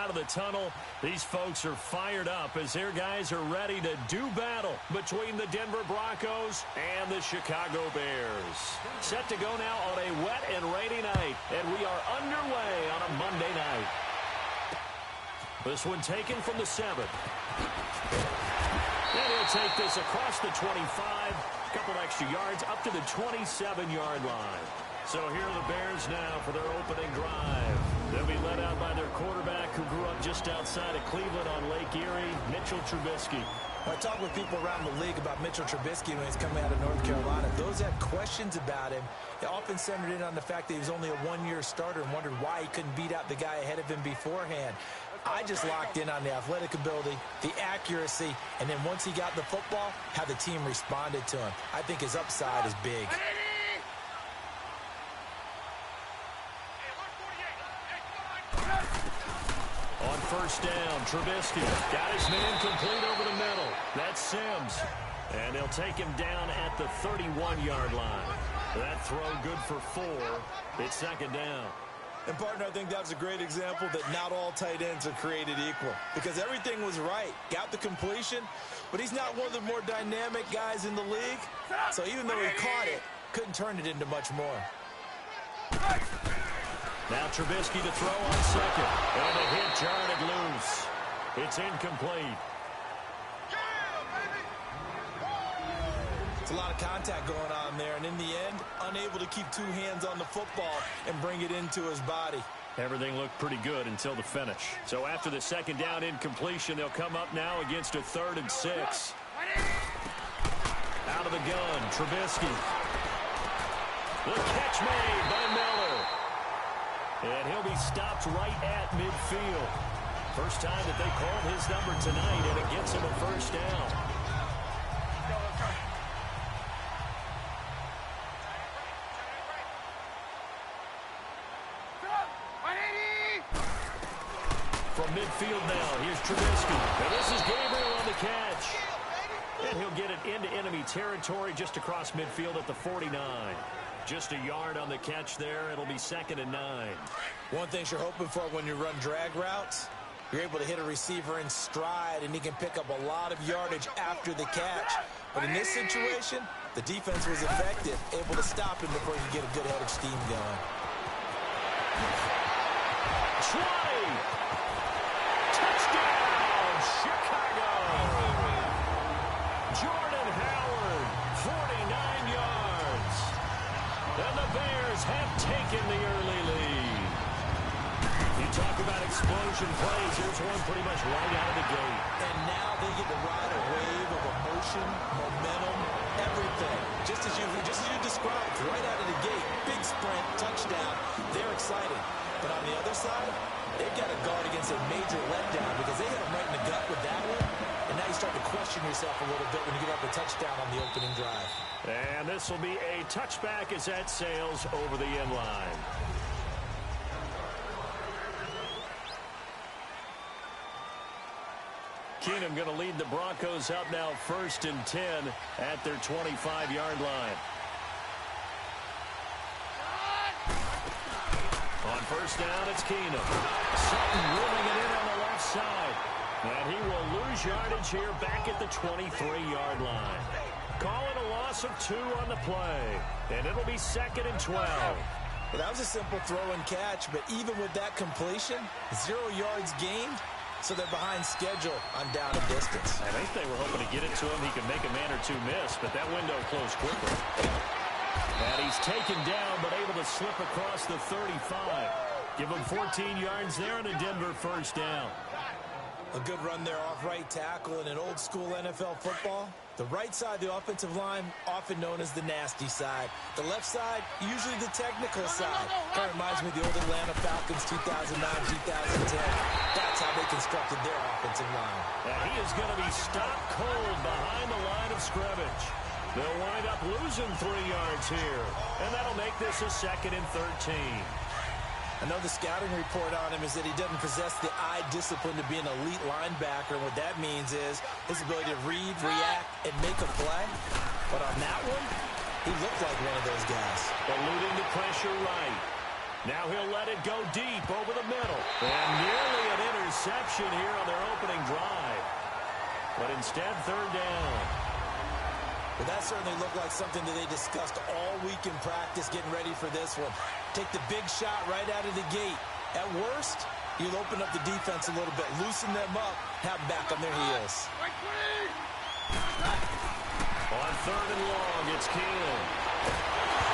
out of the tunnel. These folks are fired up as their guys are ready to do battle between the Denver Broncos and the Chicago Bears. Set to go now on a wet and rainy night, and we are underway on a Monday night. This one taken from the 7. And he'll take this across the 25, a couple extra yards up to the 27-yard line. So here are the Bears now for their opening drive. They'll be led out by their quarterback who grew up just outside of Cleveland on Lake Erie, Mitchell Trubisky. I talk with people around the league about Mitchell Trubisky when he's coming out of North Carolina. Those that had questions about him, they often centered in on the fact that he was only a one-year starter and wondered why he couldn't beat out the guy ahead of him beforehand. I just locked in on the athletic ability, the accuracy, and then once he got the football, how the team responded to him. I think his upside is big. On first down, Trubisky got his man complete over the middle. That's Sims. And they'll take him down at the 31-yard line. That throw good for 4. It's second down. And, partner, I think that was a great example that not all tight ends are created equal. Because everything was right. Got the completion, but he's not one of the more dynamic guys in the league. So even though he caught it, couldn't turn it into much more. Now Trubisky to throw on second. And a hit jarred it loose. It's incomplete. It's a lot of contact going on there, and in the end, unable to keep two hands on the football and bring it into his body. Everything looked pretty good until the finish. So after the second down incompletion, they'll come up now against a 3rd and 6. Out of the gun, Trubisky. The catch made by Miller. And he'll be stopped right at midfield. First time that they called his number tonight, and it gets him a first down. From midfield now, here's Trubisky. And this is Gabriel on the catch. And he'll get it into enemy territory just across midfield at the 49. Just a yard on the catch there. It'll be 2nd and 9. One thing you're hoping for when you run drag routes, you're able to hit a receiver in stride, and he can pick up a lot of yardage after the catch. But in this situation, the defense was effective, able to stop him before he could get a good head of steam going. 20! Touchdown, Chicago! Jordan Howard, 49 yards. And the Bears have taken the early lead. You talk about explosion plays. Here's one pretty much right out of the gate. And now they get to ride a wave of emotion, momentum, everything. Just as you described, right out of the gate. Big sprint, touchdown. They're excited. But on the other side, they've got to guard against a major letdown because they hit them right in the gut with that one. And now you start to question yourself a little bit when you get up a touchdown on the opening drive. And this will be a touchback as that sails over the end line. Keenum going to lead the Broncos up now 1st and 10 at their 25-yard line. On first down, it's Keenum. Sutton moving it in on the left side. And he will lose yardage here back at the 23-yard line. Calling a loss of 2 on the play. And it'll be 2nd and 12. Well, that was a simple throw and catch, but even with that completion, 0 yards gained, so they're behind schedule on down and distance. I think they were hoping to get it to him. He could make a man or two miss, but that window closed quickly. And he's taken down, but able to slip across the 35. Give him 14 yards there and a Denver first down. A good run there off right tackle in an old-school NFL football. The right side of the offensive line, often known as the nasty side. The left side, usually the technical side. Kind of reminds me of the old Atlanta Falcons 2009, 2010. That's how they constructed their offensive line. And he is going to be stopped cold behind the line of scrimmage. They'll wind up losing 3 yards here. And that'll make this a 2nd and 13. I know the scouting report on him is that he doesn't possess the eye discipline to be an elite linebacker. What that means is his ability to read, react, and make a play. But on that one, he looked like one of those guys. Eluding the pressure right. Now he'll let it go deep over the middle. And nearly an interception. interception here on their opening drive. But instead, third down. Well, that certainly looked like something that they discussed all week in practice, getting ready for this one. Take the big shot right out of the gate. At worst, you'll open up the defense a little bit, loosen them up, have them back on their heels. On third and long, it's Keenan.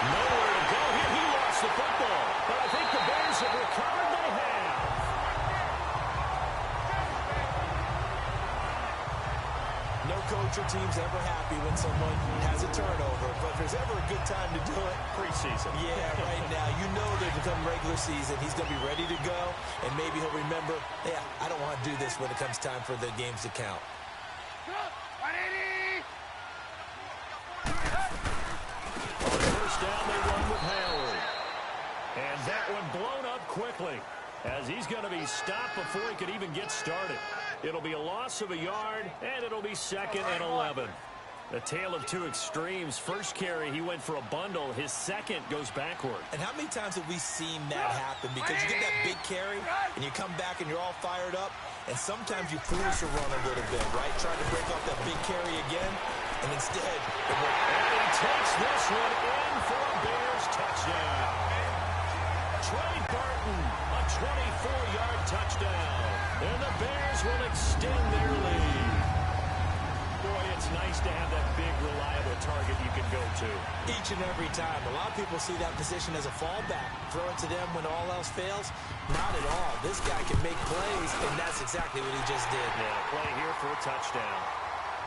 Nowhere to go here. He lost the football. But I think the Bears have recovered. They have. No coach or team's ever happy when someone has a turnover, but if there's ever a good time to do it, preseason. Yeah, right now. You know they've become regular season. He's going to be ready to go, and maybe he'll remember, yeah, I don't want to do this when it comes time for the games to count. On first down, they run with Howard. And that one blown up quickly as he's going to be stopped before he could even get started. It'll be a loss of a yard, and it'll be 2nd and 11. A tale of two extremes. First carry, he went for a bundle. His second goes backward. And how many times have we seen that happen? Because you get that big carry, and you come back and you're all fired up, and sometimes you force a run a little bit, right? Trying to break off that big carry again, and instead, it worked. And he takes this one in for a Bears touchdown. Trey Burton, a 24-yard touchdown. And the Bears will extend their lead. Boy, it's nice to have that big, reliable target you can go to. Each and every time. A lot of people see that position as a fallback. Throw it to them when all else fails. Not at all. This guy can make plays, and that's exactly what he just did. Yeah, play here for a touchdown.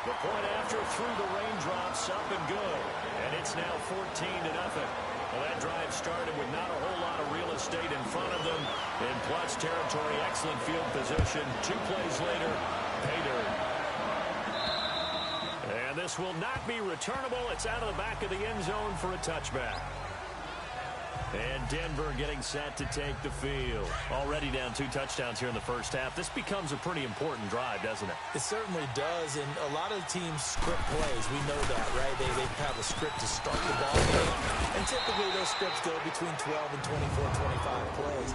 The point after through the raindrops, up and good. And it's now 14-0. Well, that drive started with not a whole lot of real estate in front of them. In plus territory, excellent field position. 2 plays later, pay dirt. And this will not be returnable. It's out of the back of the end zone for a touchback. And Denver getting set to take the field. Already down 2 touchdowns here in the first half. This becomes a pretty important drive, doesn't it? It certainly does, and a lot of the teams script plays. We know that, right? They have a script to start the ball game, and typically those scripts go between 12 and 24, 25 plays.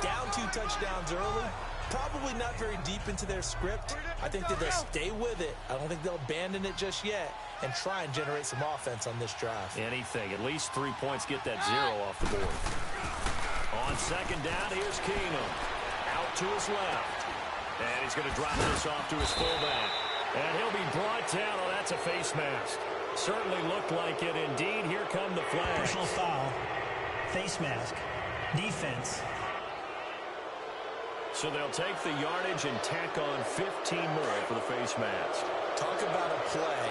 Down 2 touchdowns early, probably not very deep into their script. I think that they'll stay with it. I don't think they'll abandon it just yet and try and generate some offense on this drive. Anything. At least 3 points, get that 0 off the board. On second down, here's Keenum. Out to his left. And he's going to drop this off to his fullback. And he'll be brought down. Oh, that's a face mask. Certainly looked like it. Indeed, here come the flags. Personal foul. Face mask. Defense. So they'll take the yardage and tack on 15 more for the face mask. Talk about a play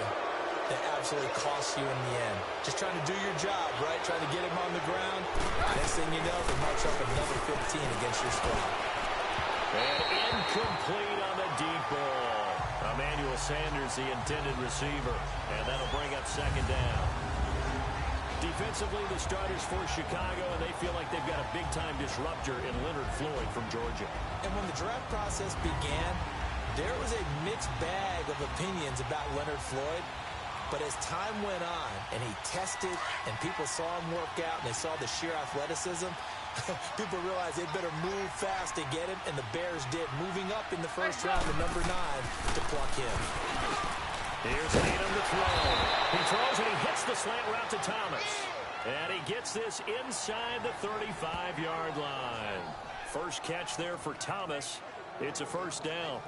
that absolutely costs you in the end. Just trying to do your job, right? Trying to get him on the ground. Next thing you know, they march up another 15 against your squad. And incomplete on the deep ball. Emmanuel Sanders, the intended receiver. And that'll bring up second down. Defensively, the starters for Chicago, and they feel like they've got a big-time disruptor in Leonard Floyd from Georgia. And when the draft process began, there was a mixed bag of opinions about Leonard Floyd. But as time went on, and he tested, and people saw him work out, and they saw the sheer athleticism, people realized they better move fast to get him, and the Bears did, moving up in the first round to number 9 to pluck him. Here's Keenum to throw. He throws and he hits the slant route to Thomas. And he gets this inside the 35-yard line. First catch there for Thomas. It's a first down.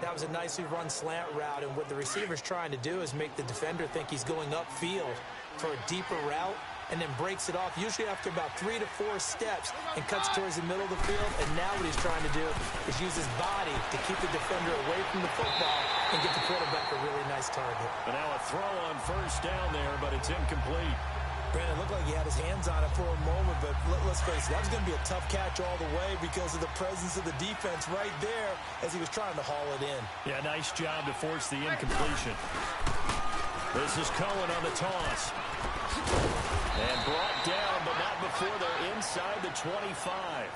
That was a nicely run slant route, and what the receiver's trying to do is make the defender think he's going upfield for a deeper route, and then breaks it off, usually after about 3 to 4 steps, and cuts towards the middle of the field. And now what he's trying to do is use his body to keep the defender away from the football and get the quarterback a really nice target. And now a throw on first down there, but it's incomplete. Brandon, it looked like he had his hands on it for a moment, but let's face it, that was going to be a tough catch all the way because of the presence of the defense right there as he was trying to haul it in. Yeah, nice job to force the incompletion. This is Cohen on the toss. And brought down, but not before they're inside the 25.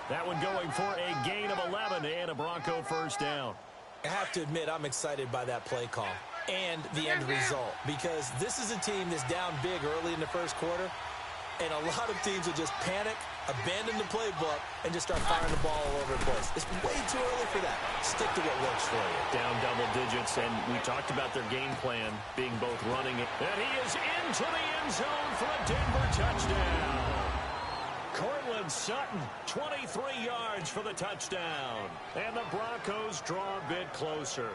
That one going for a gain of 11 and a Bronco first down. I have to admit, I'm excited by that play call and the end result, because this is a team that's down big early in the first quarter, and a lot of teams will just panic, abandon the playbook, and just start firing the ball all over the place. It's way too early for that. Stick to what works for you. Down double digits, and we talked about their game plan being both running it. And he is into the end zone for a Denver touchdown. Cortland Sutton, 23 yards for the touchdown. And the Broncos draw a bit closer.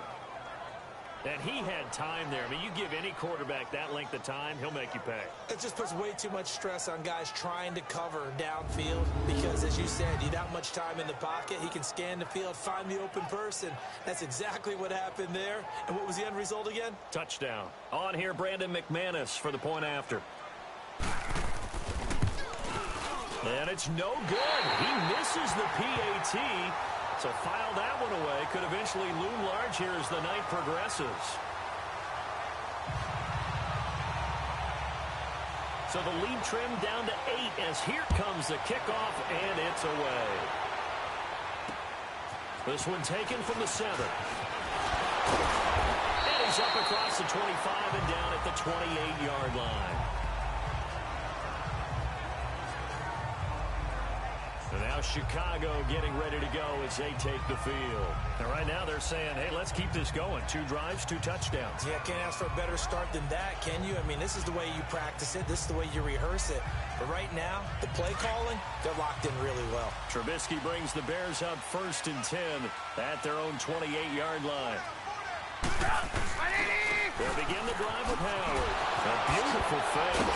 And he had time there. I mean, you give any quarterback that length of time, he'll make you pay. It just puts way too much stress on guys trying to cover downfield because, as you said, you that much time in the pocket, he can scan the field, find the open person. That's exactly what happened there. And what was the end result again? Touchdown. On here, Brandon McManus for the point after. And it's no good. He misses the PAT. So file that one away. Could eventually loom large here as the night progresses. So the lead trimmed down to 8 as here comes the kickoff, and it's away. This one taken from the 7. And he's up across the 25 and down at the 28-yard line. And now Chicago getting ready to go as they take the field. And right now they're saying, hey, let's keep this going. 2 drives, 2 touchdowns. Yeah, can't ask for a better start than that, can you? I mean, this is the way you practice it. This is the way you rehearse it. But right now, the play calling, they're locked in really well. Trubisky brings the Bears up 1st and 10 at their own 28-yard line. They'll begin the drive with Howard. A beautiful fake.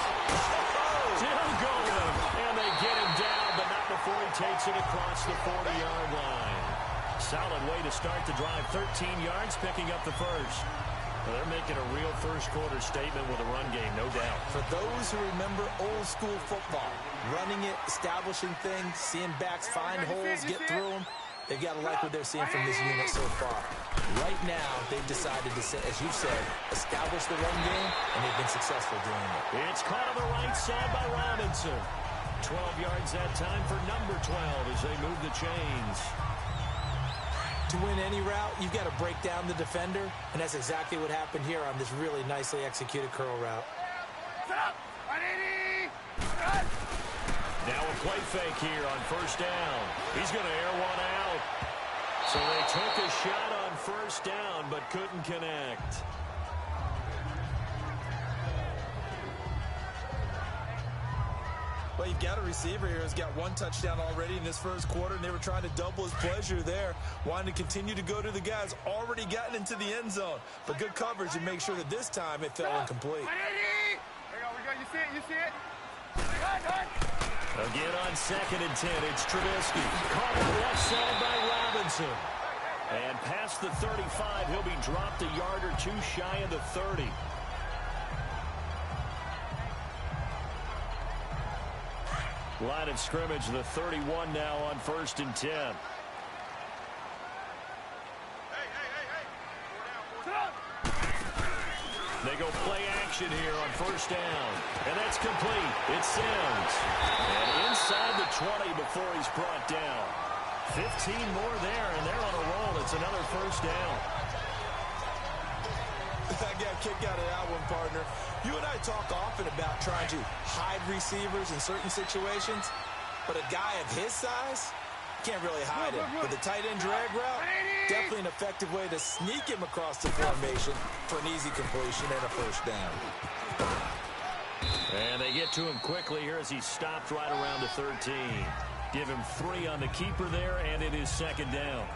Still going. And they get him down, but not before he takes it across the 40-yard line. Solid way to start the drive. 13 yards, picking up the first. Well, they're making a real first-quarter statement with a run game, no doubt. For those who remember old-school football, running it, establishing things, seeing backs find holes, get through them, they've got to like what they're seeing from this unit so far. Right now, they've decided to, as you said, establish the run game, and they've been successful doing it. It's caught on the right side by Robinson. 12 yards that time for number 12 as they move the chains. To win any route, you've got to break down the defender, and that's exactly what happened here on this really nicely executed curl route. Now a play fake here on 1st down. He's going to air one out. So they took a shot on 1st down, but couldn't connect. Well, you've got a receiver here who's got 1 touchdown already in this first quarter, and they were trying to double his pleasure there, wanting to continue to go to the guys already gotten into the end zone. But good coverage to make sure that this time it fell incomplete. There we go. You see it? You see it? Again on 2nd and 10, it's Trubisky. Caught on the left side by Robinson. And past the 35, he'll be dropped a yard or 2 shy of the 30. Line of scrimmage, the 31 now on 1st and 10. They go play action here on 1st down. And that's complete. It's Sims. And inside the 20 before he's brought down. 15 more there, and they're on a roll. It's another 1st down. I got a kick out of that one, partner. You and I talk often about trying to hide receivers in certain situations, but a guy of his size can't really hide him. With the tight end drag route, definitely an effective way to sneak him across the formation for an easy completion and a 1st down. And they get to him quickly here as he stopped right around the 13. Give him 3 on the keeper there, and it is 2nd down.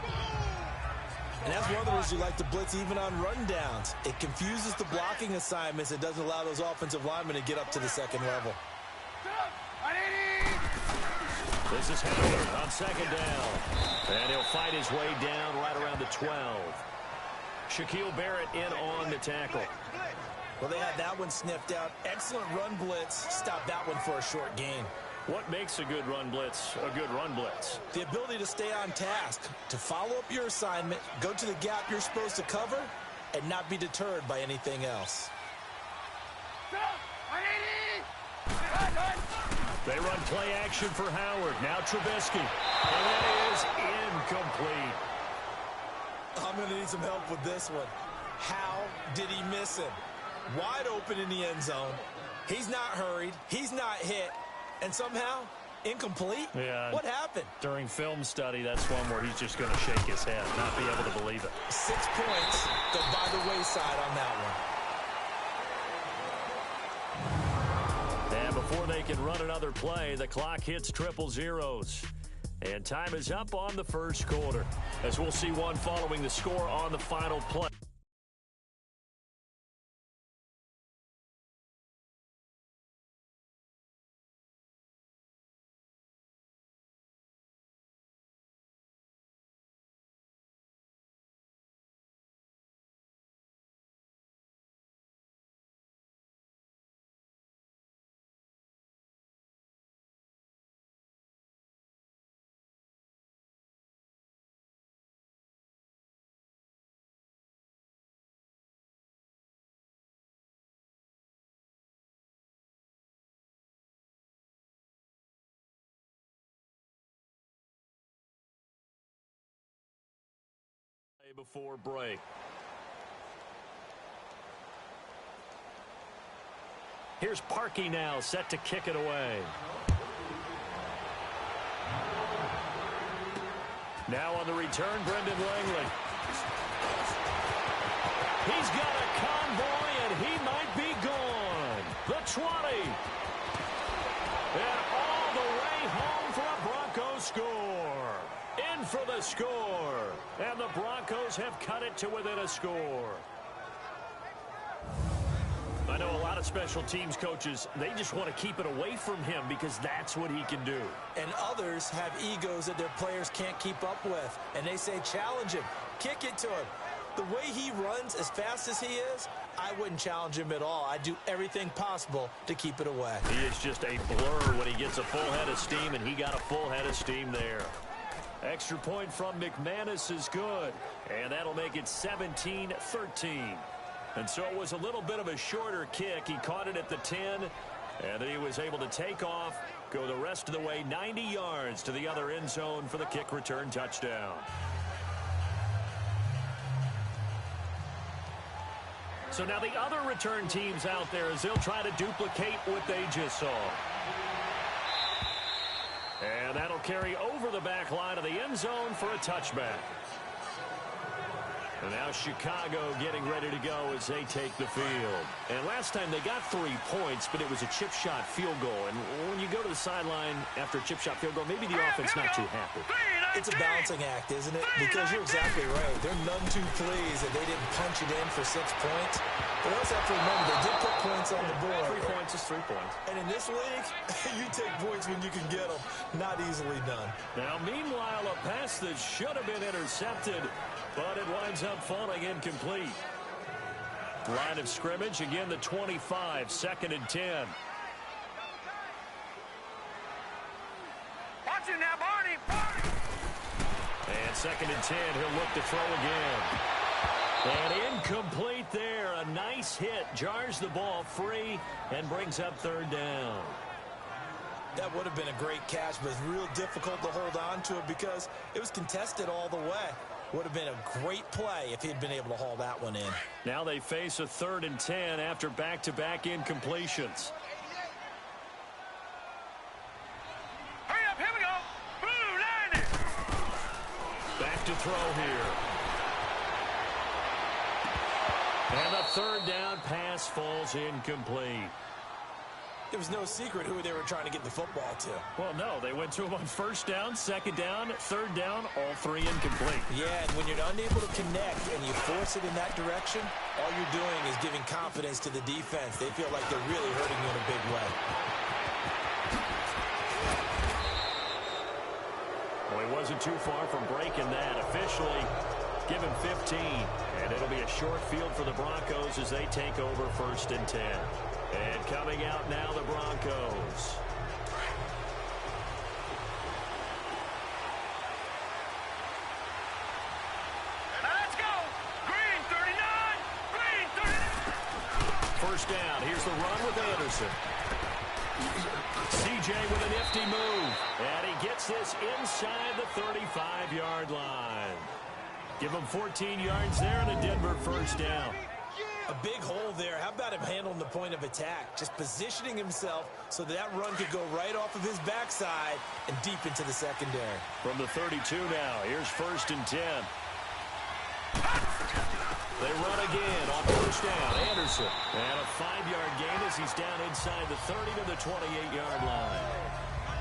And that's one of the reasons you like to blitz even on rundowns. It confuses the blocking assignments. It doesn't allow those offensive linemen to get up to the 2nd level. This is Howard on 2nd down. And he'll fight his way down right around the 12. Shaquille Barrett in on the tackle. Well, they had that one sniffed out. Excellent run blitz. Stop that one for a short gain. What makes a good run blitz a good run blitz? The ability to stay on task, to follow up your assignment, go to the gap you're supposed to cover, and not be deterred by anything else. They run play action for Howard. Now Trubisky. And that is incomplete. I'm going to need some help with this one. How did he miss him? Wide open in the end zone. He's not hurried. He's not hit. And somehow, Incomplete? Yeah. What happened? During film study, that's one where he's just going to shake his head, not be able to believe it. 6 points go by the wayside on that one. And before they can run another play, the clock hits triple zeros. And time is up on the first quarter, as we'll see one following the score on the final play. Before break. Here's Parkey now, set to kick it away. Now on the return, Brendan Langley. He's got a convoy, and he might be gone. The 20. And all the way home for a Broncos score. In for the score. And the Broncos have cut it to within a score. I know a lot of special teams coaches, they just want to keep it away from him because that's what he can do. And others have egos that their players can't keep up with. And they say, challenge him. Kick it to him. The way he runs as fast as he is, I wouldn't challenge him at all. I'd do everything possible to keep it away. He is just a blur when he gets a full head of steam, and he got a full head of steam there. Extra point from McManus is good, and that'll make it 17-13. And so it was a little bit of a shorter kick. He caught it at the 10, and then he was able to take off, go the rest of the way 90 yards to the other end zone for the kick return touchdown. So now the other return teams out there, as they'll try to duplicate what they just saw. And that'll carry over the back line of the end zone for a touchback. And now Chicago getting ready to go as they take the field. And last time they got 3 points, but it was a chip shot field goal. And when you go to the sideline after a chip shot field goal, maybe the offense not too happy. It's a balancing act, isn't it? Because you're exactly right. They're none too pleased that they didn't punch it in for 6 points. But also have to remember, they did put points on the board. 3 points is 3 points. And in this league, you take points when you can get them. Not easily done. Now, meanwhile, a pass that should have been intercepted, but it winds up falling incomplete. Line of scrimmage, again, the 25, 2nd and 10. Watch it now, Barney. And 2nd and 10, he'll look to throw again. And incomplete there. A nice hit, jars the ball free, and brings up 3rd down. That would have been a great catch, but it's real difficult to hold on to it because it was contested all the way. Would have been a great play if he'd been able to haul that one in. Now they face a 3rd and 10 after back-to-back incompletions. Hurry up, here we go. Blue, line it. Back to throw here. And the 3rd down pass falls incomplete. There was no secret who they were trying to get the football to. Well, no, they went to him on 1st down, 2nd down, 3rd down, all 3 incomplete. Yeah, and when you're unable to connect and you force it in that direction, all you're doing is giving confidence to the defense. They feel like they're really hurting you in a big way. Well, he wasn't too far from breaking that. Officially, give him 15. And it'll be a short field for the Broncos as they take over 1st and 10. And coming out now, the Broncos. Let's go. Green 39. Green 39. 1st down. Here's the run with Anderson. CJ with a nifty move. And he gets this inside the 35-yard line. Give him 14 yards there and a Denver 1st down. A big hole there. How about him handling the point of attack? Just positioning himself so that run could go right off of his backside and deep into the secondary. From the 32 now, here's 1st and 10. They run again on 1st down. Anderson. And a 5-yard gain as he's down inside the 30 to the 28-yard line.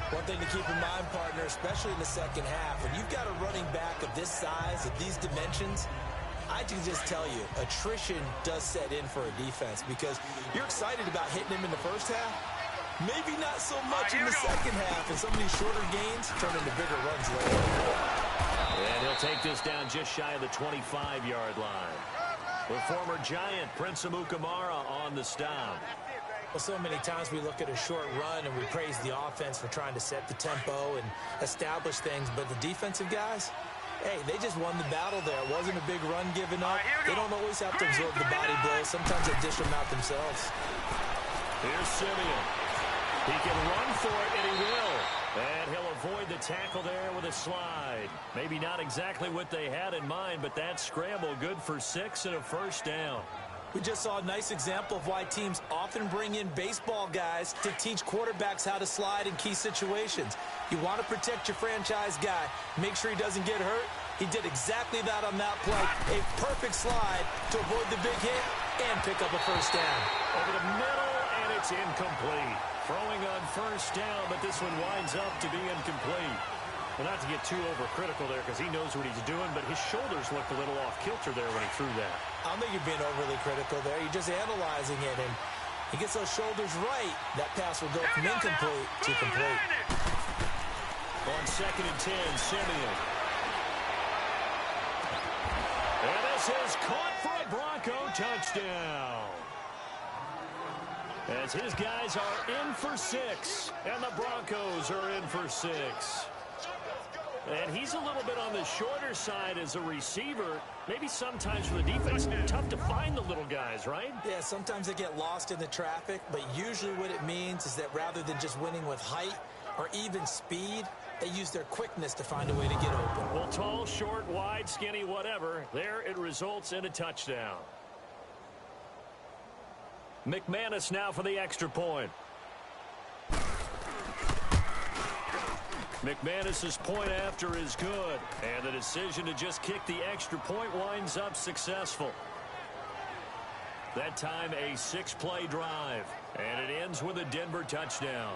One thing to keep in mind, partner, especially in the second half, when you've got a running back of this size, of these dimensions, I can just tell you, attrition does set in for a defense because you're excited about hitting him in the first half. Maybe not so much in the second half, and some of these shorter gains turn into bigger runs later. And he'll take this down just shy of the 25-yard line. The former Giant, Prince Amukamara, on the stop. Well, so many times we look at a short run and we praise the offense for trying to set the tempo and establish things, but the defensive guys, hey, they just won the battle there. It wasn't a big run given up. They don't always have to absorb the body blows. Sometimes they dish them out themselves. Here's Simeon. He can run for it, and he will. And he'll avoid the tackle there with a slide. Maybe not exactly what they had in mind, but that scramble good for 6 and a 1st down. We just saw a nice example of why teams often bring in baseball guys to teach quarterbacks how to slide in key situations. You want to protect your franchise guy. Make sure he doesn't get hurt. He did exactly that on that play. A perfect slide to avoid the big hit and pick up a 1st down. Over the middle, and it's incomplete. Throwing on 1st down, but this one winds up to be incomplete. Well, not to get too overcritical there because he knows what he's doing, but his shoulders looked a little off-kilter there when he threw that. I don't think you're being overly critical there. You're just analyzing it, and he gets those shoulders right. That pass will go from incomplete to complete. On 2nd and 10, Simeon. And this is caught for a Bronco touchdown. As his guys are in for 6, and the Broncos are in for 6. And he's a little bit on the shorter side as a receiver. Maybe sometimes for the defense, tough to find the little guys, right? Yeah, sometimes they get lost in the traffic, but usually what it means is that rather than just winning with height or even speed, they use their quickness to find a way to get open. Well, tall, short, wide, skinny, whatever, there it results in a touchdown. McManus now for the extra point. McManus's point after is good, and the decision to just kick the extra point winds up successful. That time a 6-play drive, and it ends with a Denver touchdown.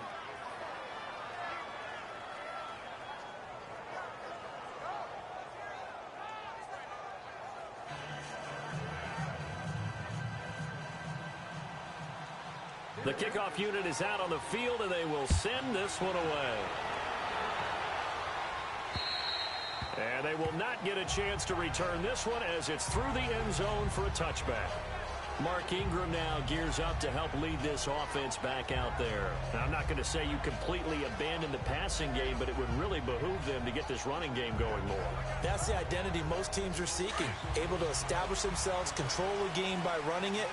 The kickoff unit is out on the field, and they will send this one away. And they will not get a chance to return this one as it's through the end zone for a touchback. Mark Ingram now gears up to help lead this offense back out there. Now, I'm not going to say you completely abandon the passing game, but it would really behoove them to get this running game going more. That's the identity most teams are seeking. Able to establish themselves, control the game by running it,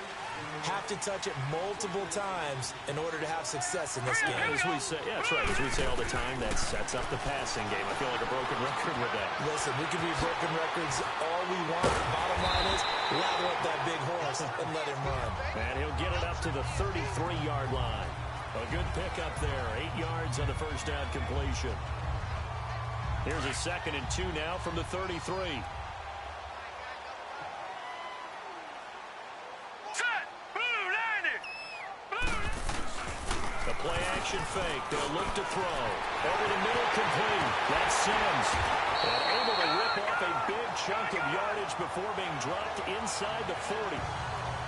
have to touch it multiple times in order to have success in this game. As we say, yeah, that's right. As we say all the time, that sets up the passing game. I feel like a broken record with that. Listen, we can be broken records all we want. Bottom line is, lather up that big horse and let him run. And he'll get it up to the 33-yard line. A good pickup there. 8 yards on the 1st down completion. Here's a 2nd and 2 now from the 33. Play-action fake. They'll look to throw. Over the middle, complete. That's Sims. And able to rip off a big chunk of yardage before being dropped inside the 40.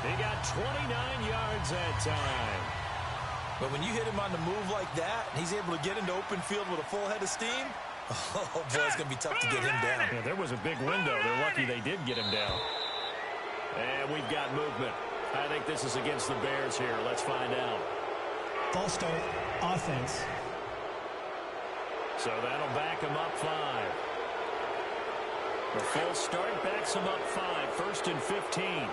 They got 29 yards that time. But when you hit him on the move like that, and he's able to get into open field with a full head of steam, oh, boy, it's going to be tough to get him down. Yeah, there was a big window. They're lucky they did get him down. And we've got movement. I think this is against the Bears here. Let's find out. False start, offense. So that'll back him up 5. The false start backs him up 5. 1st and 15.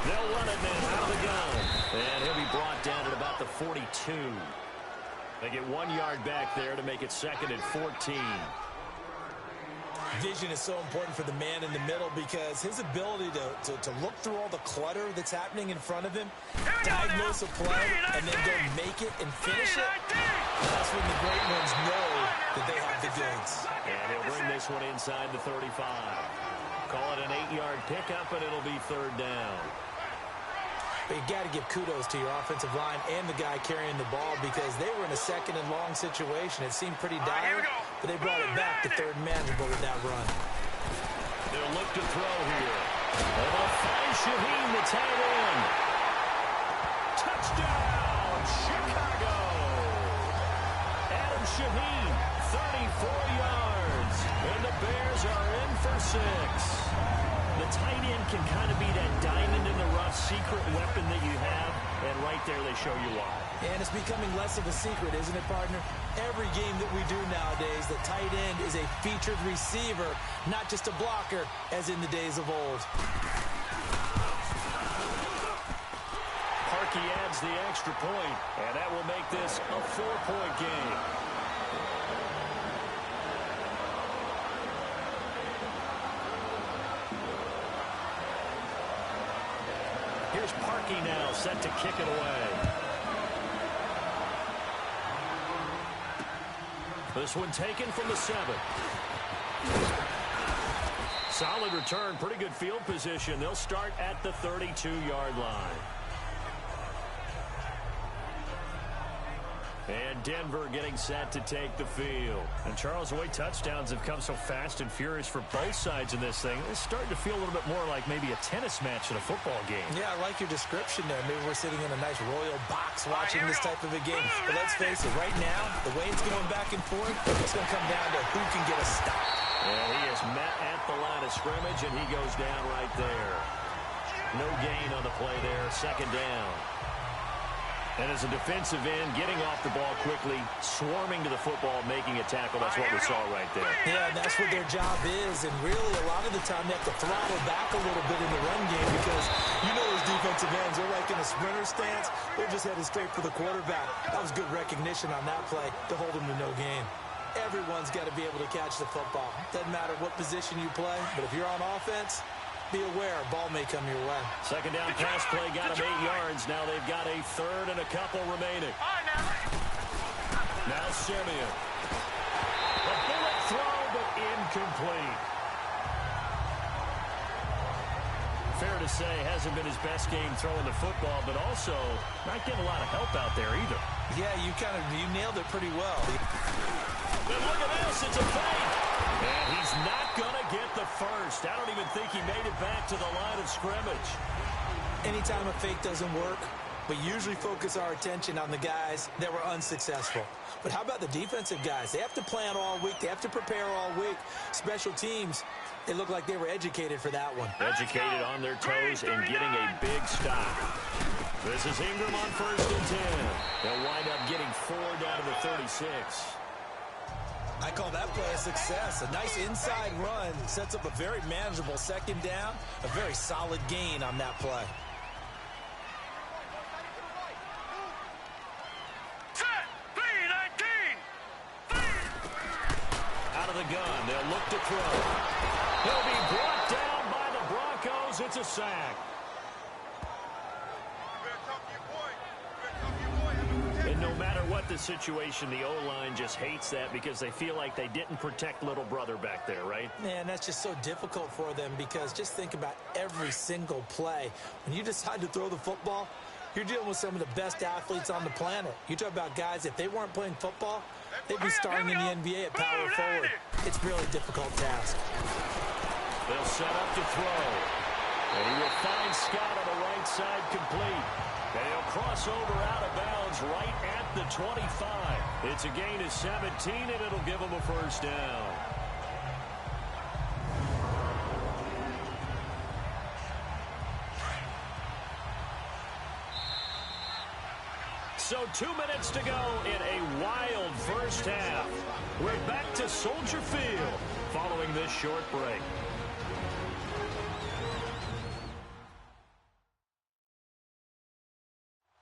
They'll run it now out of the gun. And he'll be brought down at about the 42. They get 1 yard back there to make it 2nd and 14. Vision is so important for the man in the middle because his ability to look through all the clutter that's happening in front of him, diagnose a play, and then go make it and finish it, that's when the great ones know that they have the goods. And he'll bring this one inside the 35. Call it an 8-yard pickup, and it'll be third down. But you got to give kudos to your offensive line and the guy carrying the ball because they were in a second and long situation. It seemed pretty dire, but they brought it back to third and manageable with that run. They'll look to throw here. And they'll find Shaheen, the tight end. Touchdown, Chicago. Adam Shaheen, 34 yards. And the Bears are in for 6. The tight end can kind of be that diamond in the rough secret weapon that you have, and right there they show you why. And it's becoming less of a secret, isn't it, partner? Every game that we do nowadays, the tight end is a featured receiver, not just a blocker, as in the days of old. Parkey adds the extra point, and that will make this a 4-point game. Here's Parkey now, set to kick it away. This one taken from the 7. Solid return, pretty good field position. They'll start at the 32-yard line. And Denver getting set to take the field. And Charles, the way touchdowns have come so fast and furious for both sides in this thing, it's starting to feel a little bit more like maybe a tennis match in a football game. Yeah, I like your description there. Maybe we're sitting in a nice royal box watching this type of a game. But let's face it, right now, the way it's going back and forth, it's going to come down to who can get a stop. And he is met at the line of scrimmage, and he goes down right there. No gain on the play there, second down. And as a defensive end, getting off the ball quickly, swarming to the football, making a tackle. That's what we saw right there. Yeah, and that's what their job is. And really, a lot of the time, they have to throttle back a little bit in the run game because you know those defensive ends, they're like in a sprinter stance. They're just headed straight for the quarterback. That was good recognition on that play to hold them to no gain. Everyone's got to be able to catch the football. Doesn't matter what position you play, but if you're on offense, be aware, a ball may come your way. Second down pass play got them 8 yards. Now they've got a third and a couple remaining. Now Simeon. A bullet throw, but incomplete. Fair to say, hasn't been his best game throwing the football, but also not getting a lot of help out there either. Yeah, you nailed it pretty well. And look at this, it's a fake. And he's not going to get the first. I don't even think he made it back to the line of scrimmage. Anytime a fake doesn't work, we usually focus our attention on the guys that were unsuccessful. But how about the defensive guys? They have to plan all week. They have to prepare all week. Special teams, they look like they were educated for that one. Educated on their toes and getting a big stop. This is Ingram on 1st and 10. They'll wind up getting 4 down to the 36. I call that play a success. A nice inside run sets up a very manageable second down, a very solid gain on that play. Out of the gun, they'll look to throw. He'll be brought down by the Broncos. It's a sack. And no matter what the situation, the O-line just hates that because they feel like they didn't protect little brother back there, right? Man, that's just so difficult for them because just think about every single play. When you decide to throw the football, you're dealing with some of the best athletes on the planet. You talk about guys, if they weren't playing football, they'd be starting in the NBA at power forward. It's a really difficult task. They'll set up to throw. And he will find Scott on the right side complete. And he'll cross over out of bounds right at the 25. It's a gain of 17, and it'll give him a first down. So 2 minutes to go in a wild first half. We're back to Soldier Field following this short break.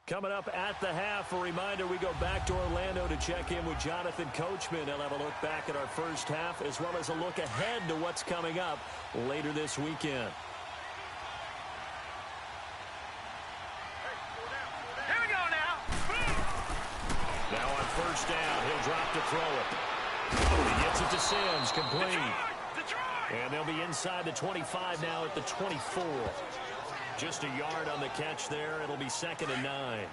Coming up at the half, a reminder, we go back to Orlando to check in with Jonathan Coachman. He'll have a look back at our first half as well as a look ahead to what's coming up later this weekend. Here we go now. Now on first down, he'll drop to throw it. He gets it to Sims, complete. And they'll be inside the 25 now at the 24. Just a yard on the catch there. It'll be 2nd and 9.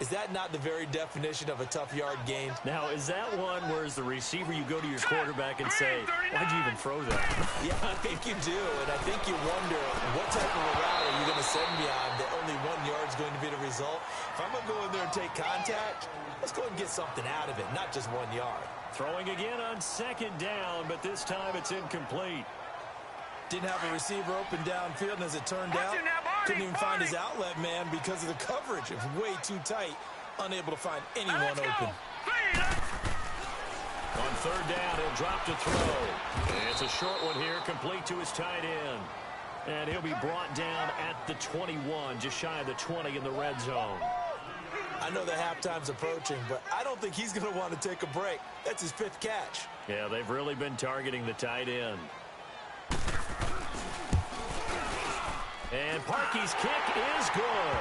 Is that not the very definition of a tough yard gain? Now, is that one where as the receiver you go to your quarterback and say, why'd you even throw that? Yeah, I think you do, and I think you wonder what type of a route are you going to send me on that only 1 yard is going to be the result? If I'm going to go in there and take contact, let's go and get something out of it, not just 1 yard. Throwing again on 2nd down, but this time it's incomplete. Didn't have a receiver open downfield, and as it turned out, couldn't even find his outlet man because of the coverage. It was way too tight, unable to find anyone open. On 3rd down, he'll drop to throw. It's a short one here, complete to his tight end. And he'll be brought down at the 21, just shy of the 20 in the red zone. I know that halftime's approaching, but I don't think he's going to want to take a break. That's his 5th catch. Yeah, they've really been targeting the tight end. And Parkey's kick is good.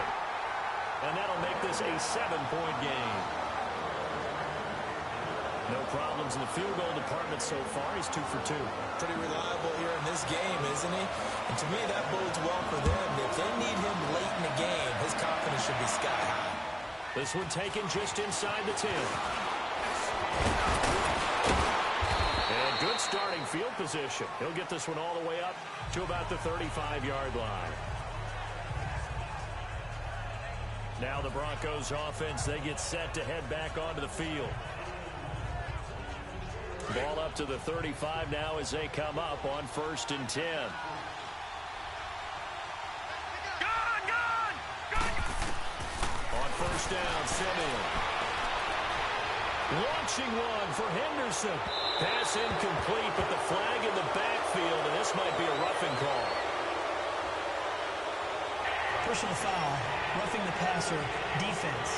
And that'll make this a 7-point game. No problems in the field goal department so far. He's 2 for 2. Pretty reliable here in this game, isn't he? And to me, that bodes well for them. If they need him late in the game, his confidence should be sky high. This one taken just inside the 10. And good starting field position. He'll get this one all the way up to about the 35-yard line. Now the Broncos offense, they get set to head back onto the field. Ball up to the 35 now as they come up on 1st and 10. On 1st down, Simeon. Launching one for Henderson. Pass incomplete, but the flag in the backfield, and this might be a roughing call. Personal foul, roughing the passer, defense.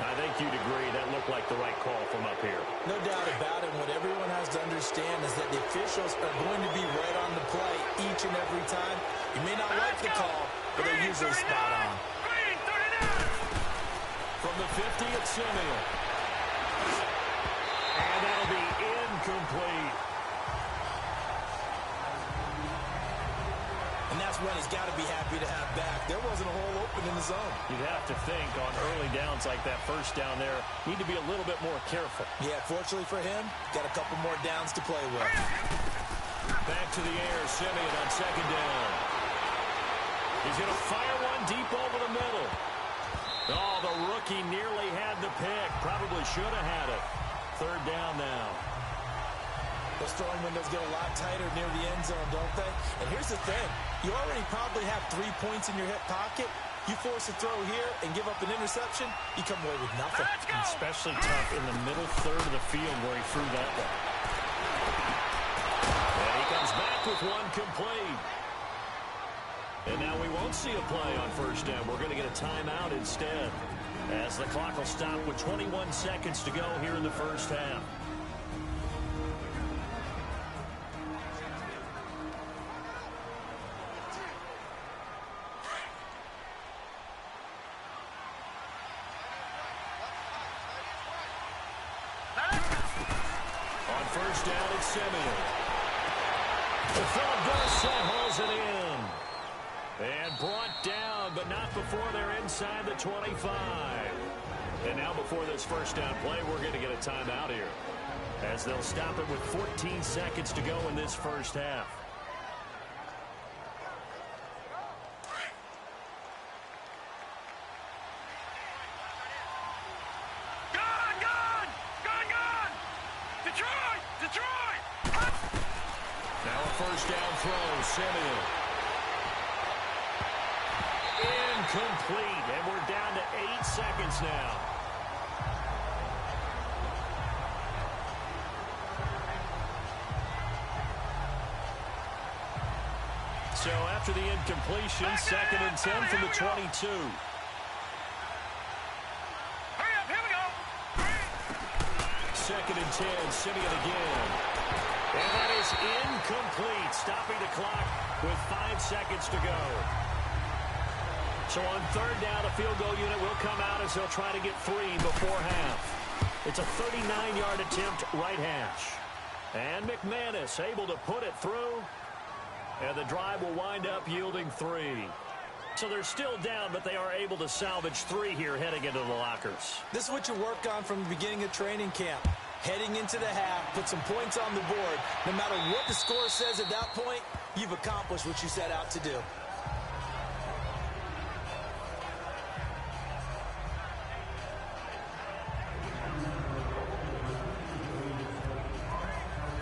I think you'd agree that looked like the right call from up here. No doubt about it. What everyone has to understand is that the officials are going to be right on the play each and every time. You may not like the call, but they're usually spot on. From the 50, it's Simeon. And that'll be incomplete. And that's when he's got to be happy to have back. There wasn't a hole open in the zone. You'd have to think on early downs like that, first down there, need to be a little bit more careful. Yeah, fortunately for him, got a couple more downs to play with. Back to the air, Simeon on 2nd down. He's going to fire one deep over the middle. Oh, the rookie nearly had the pick. Probably should have had it. 3rd down now. Those throwing windows get a lot tighter near the end zone, don't they? And here's the thing. You already probably have 3 points in your hip pocket. You force a throw here and give up an interception, you come away with nothing. Especially tough in the middle third of the field where he threw that one. And he comes back with one complete. And now we won't see a play on 1st down. We're going to get a timeout instead, as the clock will stop with 21 seconds to go here in the first half. On 1st down, it's Simeon. The Philip Dorsett hauls it in. And brought down, but not before they're inside the 25. And now before this 1st down play, we're going to get a timeout here, as they'll stop it with 14 seconds to go in this first half. Now a 1st down throw, Simeon. Incomplete, and we're down to 8 seconds now. So after the incompletion, 2nd and 10 from the 22. Hurry up, here we go. 2nd and 10, Simeon again. And that is incomplete, stopping the clock with 5 seconds to go. So on 3rd down, the field goal unit will come out as they'll try to get 3 before half. It's a 39-yard attempt right hash. And McManus able to put it through. And the drive will wind up yielding 3. So they're still down, but they are able to salvage 3 here heading into the lockers. This is what you work on from the beginning of training camp. Heading into the half, put some points on the board. No matter what the score says at that point, you've accomplished what you set out to do.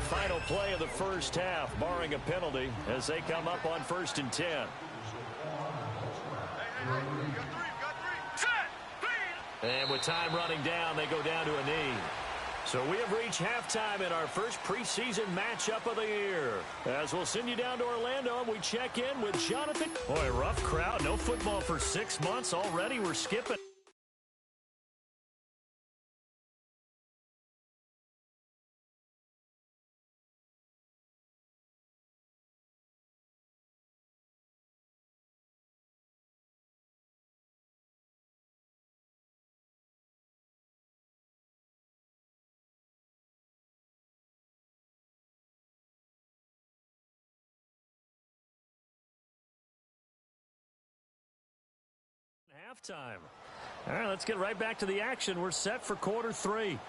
Final play of the first half, barring a penalty, as they come up on 1st and 10. And with time running down, they go down to a knee. So we have reached halftime in our first preseason matchup of the year. As we'll send you down to Orlando, and we check in with Jonathan. Boy, rough crowd. No football for 6 months already. We're skipping. Halftime. All right, let's get right back to the action. We're set for quarter 3.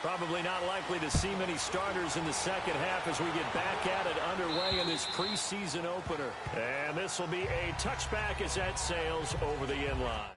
Probably not likely to see many starters in the second half as we get back at it underway in this preseason opener. And this will be a touchback as that sails over the end line.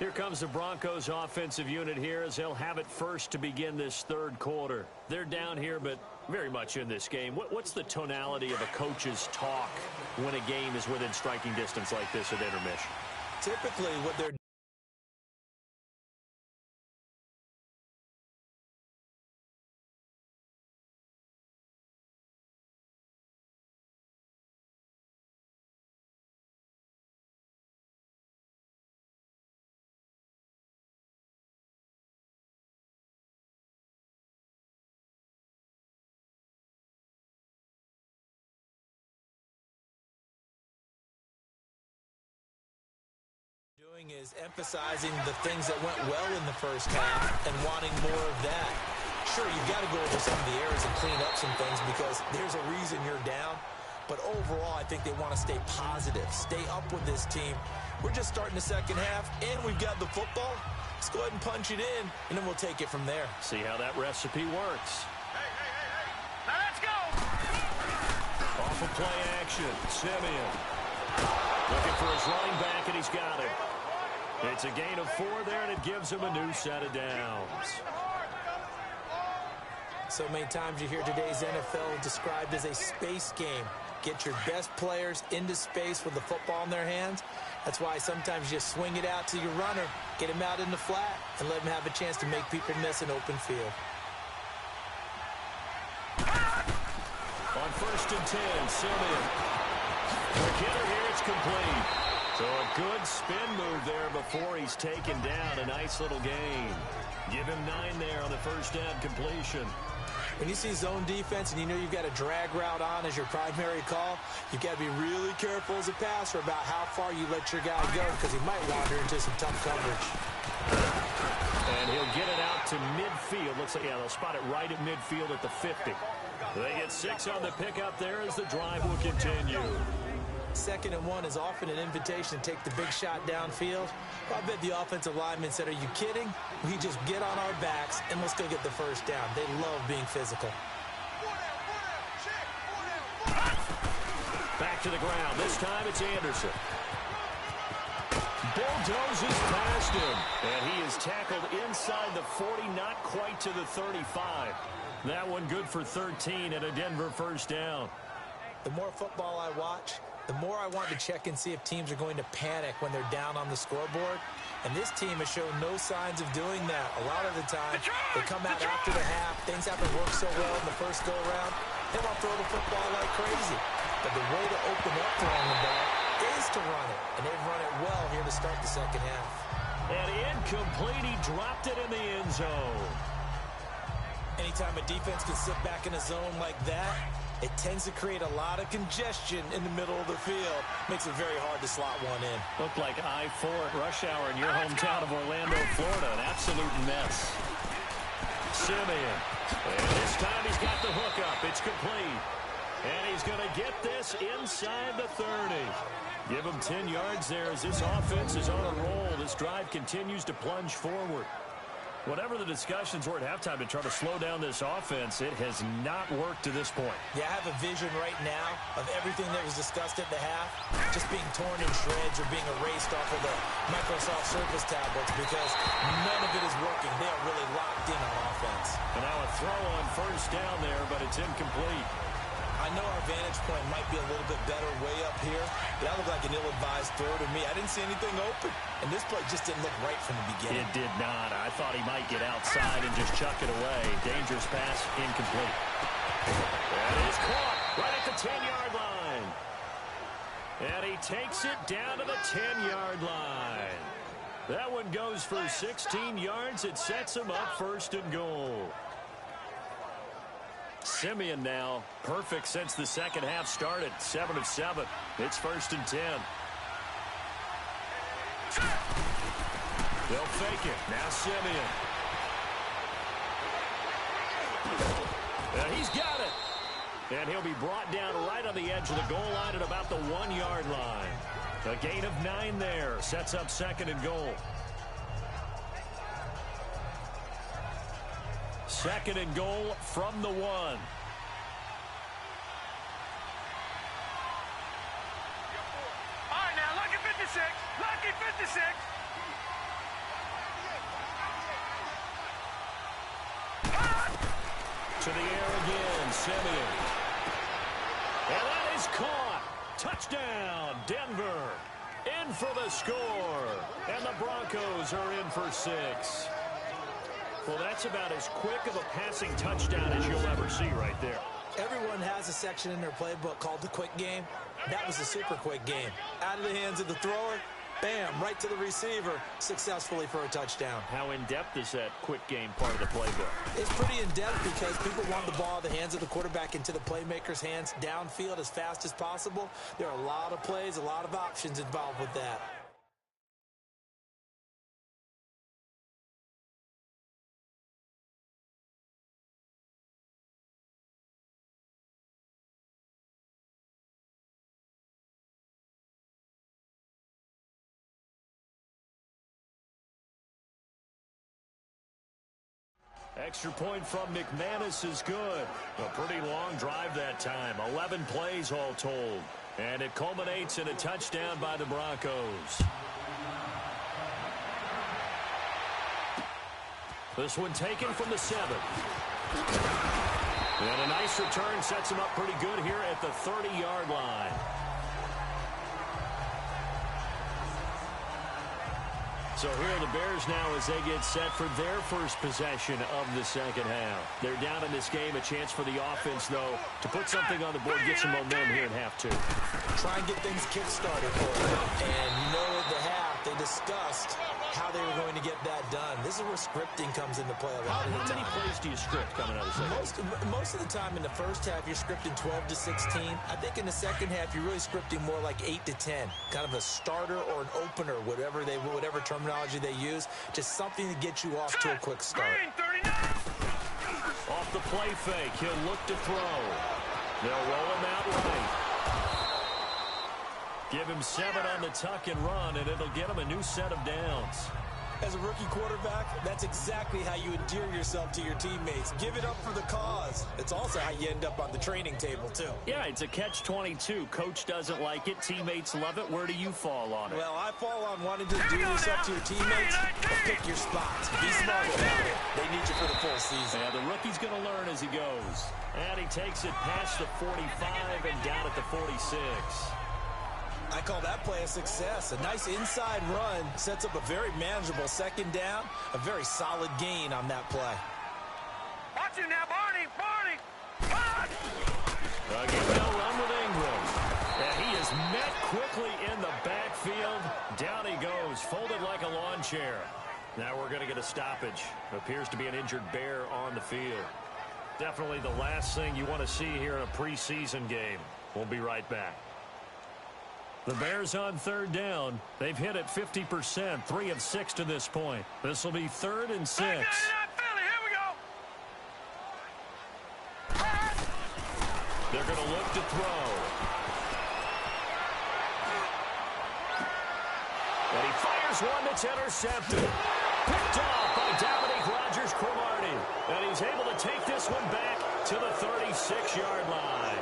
Here comes the Broncos offensive unit here as they'll have it first to begin this third quarter. They're down here, but very much in this game. What's the tonality of a coach's talk when a game is within striking distance like this at intermission? Typically, what they're doing is emphasizing the things that went well in the first half and wanting more of that. Sure, you've got to go over some of the errors and clean up some things because there's a reason you're down. But overall, I think they want to stay positive, stay up with this team. We're just starting the second half, and we've got the football. Let's go ahead and punch it in, and then we'll take it from there. See how that recipe works. Hey. Now let's go. Off of play action, Simeon. Looking for his running back, and he's got it. It's a gain of 4 there, and it gives him a new set of downs. So many times you hear today's NFL described as a space game. Get your best players into space with the football in their hands. That's why sometimes you just swing it out to your runner, get him out in the flat, and let him have a chance to make people miss an open field. On 1st and 10, Simeon. The killer here, it's complete. So a good spin move there before he's taken down. A nice little gain. Give him 9 there on the first down completion. When you see zone defense and you know you've got a drag route on as your primary call, you've got to be really careful as a passer about how far you let your guy go because he might wander into some tough coverage. And he'll get it out to midfield. Looks like, yeah, they'll spot it right at midfield at the 50. They get 6 on the pickup there as the drive will continue. 2nd and 1 is often an invitation to take the big shot downfield. I bet the offensive lineman said, are you kidding? We just get on our backs and let's go get the first down. They love being physical. Back to the ground. This time it's Anderson. Bulldozes past him. And he is tackled inside the 40, not quite to the 35. That one good for 13 and a Denver first down. The more football I watch, the more I want to check and see if teams are going to panic when they're down on the scoreboard. And this team has shown no signs of doing that. A lot of the time, they come out after the half. Things haven't worked so well in the first go-around. They want to throw the football like crazy. But the way to open up throwing the ball is to run it. And they've run it well here to start the second half. And incomplete. He dropped it in the end zone. Anytime a defense can sit back in a zone like that, it tends to create a lot of congestion in the middle of the field. Makes it very hard to slot one in. Looked like I-4 at rush hour in your hometown of Orlando, Florida. An absolute mess. Simeon. And this time he's got the hook up. It's complete. And he's going to get this inside the 30. Give him 10 yards there as this offense is on a roll. This drive continues to plunge forward. Whatever the discussions were at halftime to try to slow down this offense, it has not worked to this point. Yeah, I have a vision right now of everything that was discussed at the half just being torn in shreds or being erased off of the Microsoft Surface tablets because none of it is working. They are really locked in on offense. And now a throw on first down there, but it's incomplete. I know our vantage point might be a little bit better way up here, but that looked like an ill-advised throw to me. I didn't see anything open, and this play just didn't look right from the beginning. It did not. I thought he might get outside and just chuck it away. Dangerous pass, incomplete. That is caught right at the 10-yard line. And he takes it down to the 10-yard line. That one goes for 16 yards. It sets him up 1st and goal. Simeon now perfect since the second half started. 7 of 7. It's 1st and 10. They'll fake it. Now Simeon. And he's got it. And he'll be brought down right on the edge of the goal line at about the 1-yard line. A gain of 9 there. Sets up 2nd and goal. 2nd and goal from the 1. All right, now, lucky 56. Lucky 56. To the air again, Simeon. And that is caught. Touchdown, Denver. In for the score. And the Broncos are in for 6. Well, that's about as quick of a passing touchdown as you'll ever see right there. Everyone has a section in their playbook called the quick game. That was a super quick game. Out of the hands of the thrower, bam, right to the receiver, successfully for a touchdown. How in-depth is that quick game part of the playbook? It's pretty in-depth because people want the ball in the hands of the quarterback into the playmaker's hands downfield as fast as possible. There are a lot of plays, a lot of options involved with that. Extra point from McManus is good. A pretty long drive that time. 11 plays all told. And it culminates in a touchdown by the Broncos. This one taken from the 7. And a nice return sets him up pretty good here at the 30-yard line. So here are the Bears now as they get set for their first possession of the second half. They're down in this game. A chance for the offense, though, to put something on the board, get some momentum here in half 2. Try and get things kick-started for them. And you know at the half, they discussed how they were going to get that done. This is where scripting comes into play a lot of the time. How many plays do you script coming out of the second half? Most of the time in the first half, you're scripting 12 to 16. I think in the second half, you're really scripting more like 8 to 10. Kind of a starter or an opener, whatever terminology they use. Just something to get you off to a quick start. Off the play fake, he'll look to throw. They'll roll him out right. Give him 7 on the tuck and run, and it'll get him a new set of downs. As a rookie quarterback, that's exactly how you endear yourself to your teammates. Give it up for the cause. It's also how you end up on the training table, too. Yeah, it's a catch-22. Coach doesn't like it. Teammates love it. Where do you fall on it? Well, I fall on wanting to endear yourself to your teammates, but pick your spots. Be smart about it. They need you for the full season. Yeah, the rookie's going to learn as he goes. And he takes it past the 45 and down at the 46. I call that play a success. A nice inside run sets up a very manageable second down. A very solid gain on that play. Watch him now, Barney! Again, they'll run with Ingram. And he is met quickly in the backfield. Down he goes, folded like a lawn chair. Now we're going to get a stoppage. Appears to be an injured Bear on the field. Definitely the last thing you want to see here in a preseason game. We'll be right back. The Bears on third down. They've hit it 50%, 3 of 6 to this point. This will be 3rd and 6. Here we go. They're going to look to throw. And he fires one that's intercepted. Picked off by Dominique Rodgers-Cromartie. And he's able to take this one back to the 36-yard line.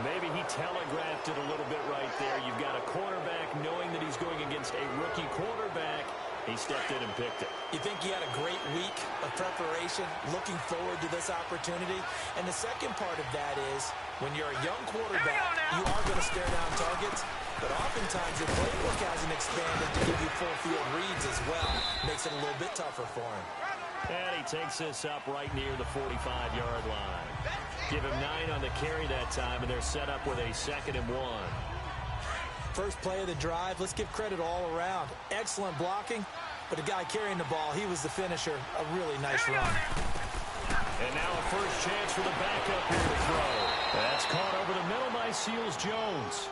Maybe he telegraphed it a little bit right there. You've got a quarterback knowing that he's going against a rookie quarterback. He stepped in and picked it. You think he had a great week of preparation, looking forward to this opportunity? And the second part of that is, when you're a young quarterback, you are going to stare down targets, but oftentimes your playbook hasn't expanded to give you full field reads as well. Makes it a little bit tougher for him. And he takes this up right near the 45-yard line. Give him 9 on the carry that time, and they're set up with a 2nd and 1. First play of the drive, let's give credit all around. Excellent blocking, but the guy carrying the ball, he was the finisher. A really nice run. And now a first chance for the backup here to throw. That's caught over the middle by Seals-Jones.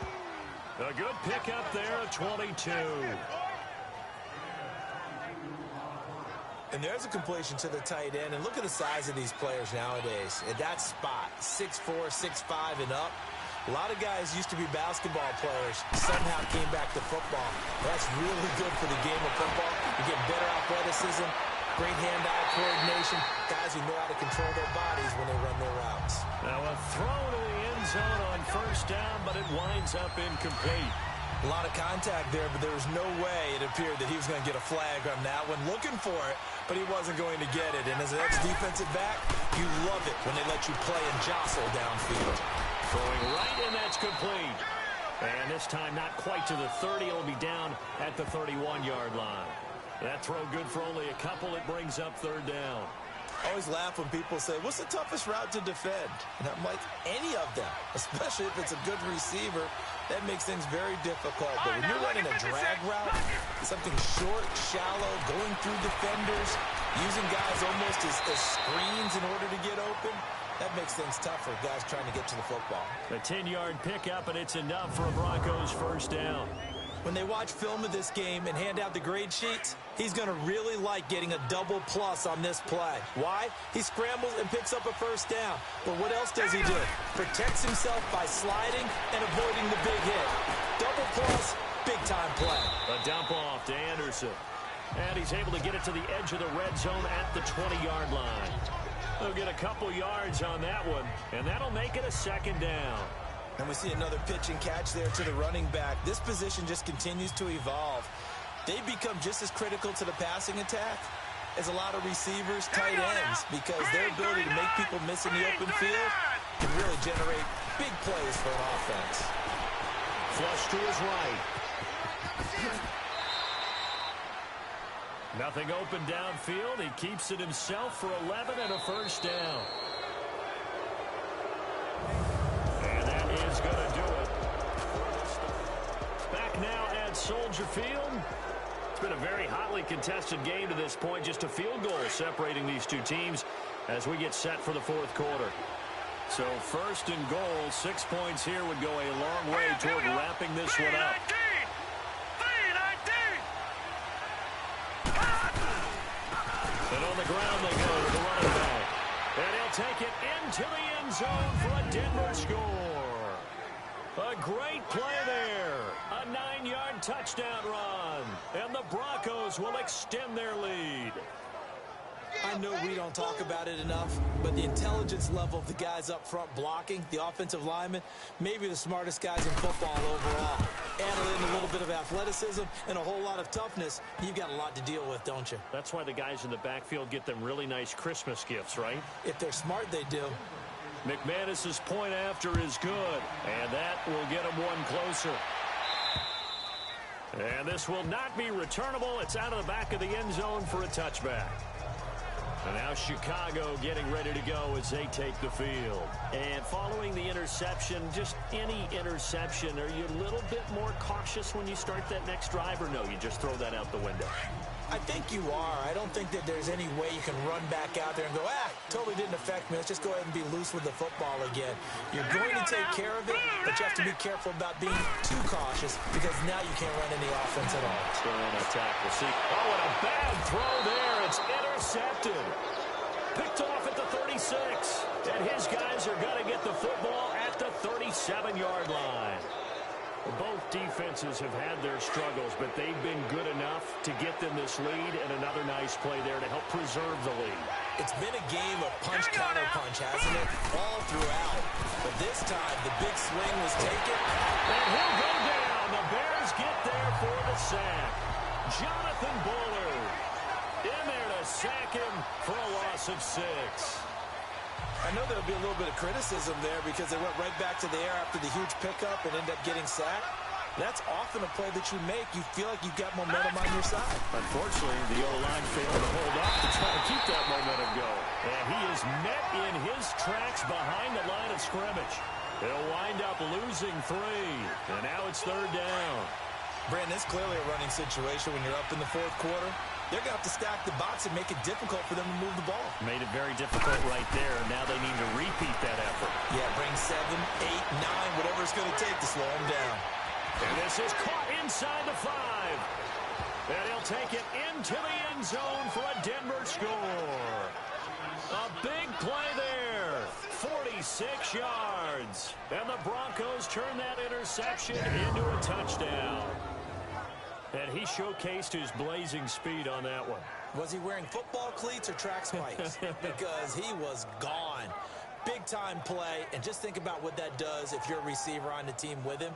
A good pickup there at 22. And there's a completion to the tight end. And look at the size of these players nowadays. At that spot, 6'4", 6'5", and up. A lot of guys used to be basketball players, somehow came back to football. That's really good for the game of football. You get better athleticism, great hand-eye coordination, guys who know how to control their bodies when they run their routes. Now a throw to the end zone on first down, but it winds up incomplete. A lot of contact there, but there was no way it appeared that he was going to get a flag on that one. Looking for it, but he wasn't going to get it. And as an ex-defensive back, you love it when they let you play and jostle downfield. Throwing right, and that's complete. And this time not quite to the 30. It'll be down at the 31-yard line. That throw good for only a couple. It brings up third down. I always laugh when people say, what's the toughest route to defend? And I'm like, any of them, especially if it's a good receiver. That makes things very difficult. But when you're running a drag route, something short, shallow, going through defenders, using guys almost as screens in order to get open, that makes things tough for guys trying to get to the football. A 10-yard pickup, and it's enough for a Broncos first down. When they watch film of this game and hand out the grade sheets, he's going to really like getting a double plus on this play. Why? He scrambles and picks up a first down. But what else does he do? Protects himself by sliding and avoiding the big hit. Double plus, big-time play. A dump off to Anderson. And he's able to get it to the edge of the red zone at the 20-yard line. They'll get a couple yards on that one, and that'll make it a second down. And we see another pitch and catch there to the running back. This position just continues to evolve. They become just as critical to the passing attack as a lot of receivers, tight ends, because their ability to make people miss in the open field can really generate big plays for an offense. Flush to his right. Nothing open downfield. He keeps it himself for 11 and a first down. Is going to do it. Back now at Soldier Field. It's been a very hotly contested game to this point. Just a field goal separating these two teams as we get set for the fourth quarter. So first and goal, 6 points here would go a long way toward wrapping this one up. And on the ground they go with the running back. And he'll take it into the end zone for a Denver score. A great play there. A 9-yard touchdown run. And the Broncos will extend their lead. I know we don't talk about it enough, but the intelligence level of the guys up front blocking, the offensive linemen, maybe the smartest guys in football overall. Add in a little bit of athleticism and a whole lot of toughness, you've got a lot to deal with, don't you? That's why the guys in the backfield get them really nice Christmas gifts, right? If they're smart, they do. McManus's point after is good, and that will get him one closer. And this will not be returnable. It's out of the back of the end zone for a touchback. And now Chicago getting ready to go as they take the field. And following the interception, just any interception, are you a little bit more cautious when you start that next drive, or no, you just throw that out the window? I think you are. I don't think that there's any way you can run back out there and go, totally didn't affect me. Let's just go ahead and be loose with the football again. You're going to take care of it, but you have to be careful about being too cautious because now you can't run any offense at all. Still in attack. We'll see. Oh, and a bad throw there. It's intercepted. Picked off at the 36. And his guys are going to get the football at the 37-yard line. Both defenses have had their struggles, but they've been good enough to get them this lead, and another nice play there to help preserve the lead. It's been a game of punch-counter-punch, hasn't it? All throughout. But this time, the big swing was taken. And he'll go down. The Bears get there for the sack. Jonathan Bullard in there to sack him for a loss of 6. I know there'll be a little bit of criticism there because they went right back to the air after the huge pickup and ended up getting sacked. That's often a play that you make. You feel like you've got momentum on your side. Unfortunately, the O-line failed to hold off to try to keep that momentum going. And he is met in his tracks behind the line of scrimmage. They'll wind up losing 3. And now it's third down. Brandon, it's clearly a running situation when you're up in the fourth quarter. They're going to have to stack the box and make it difficult for them to move the ball. Made it very difficult right there. Now they need to repeat that effort. Yeah, bring 7, 8, 9, whatever it's going to take to slow them down. And this is caught inside the 5. And he'll take it into the end zone for a Denver score. A big play there. 46 yards. And the Broncos turn that interception into a touchdown. And he showcased his blazing speed on that one. Was he wearing football cleats or track spikes? Because he was gone. Big-time play. And just think about what that does if you're a receiver on the team with him.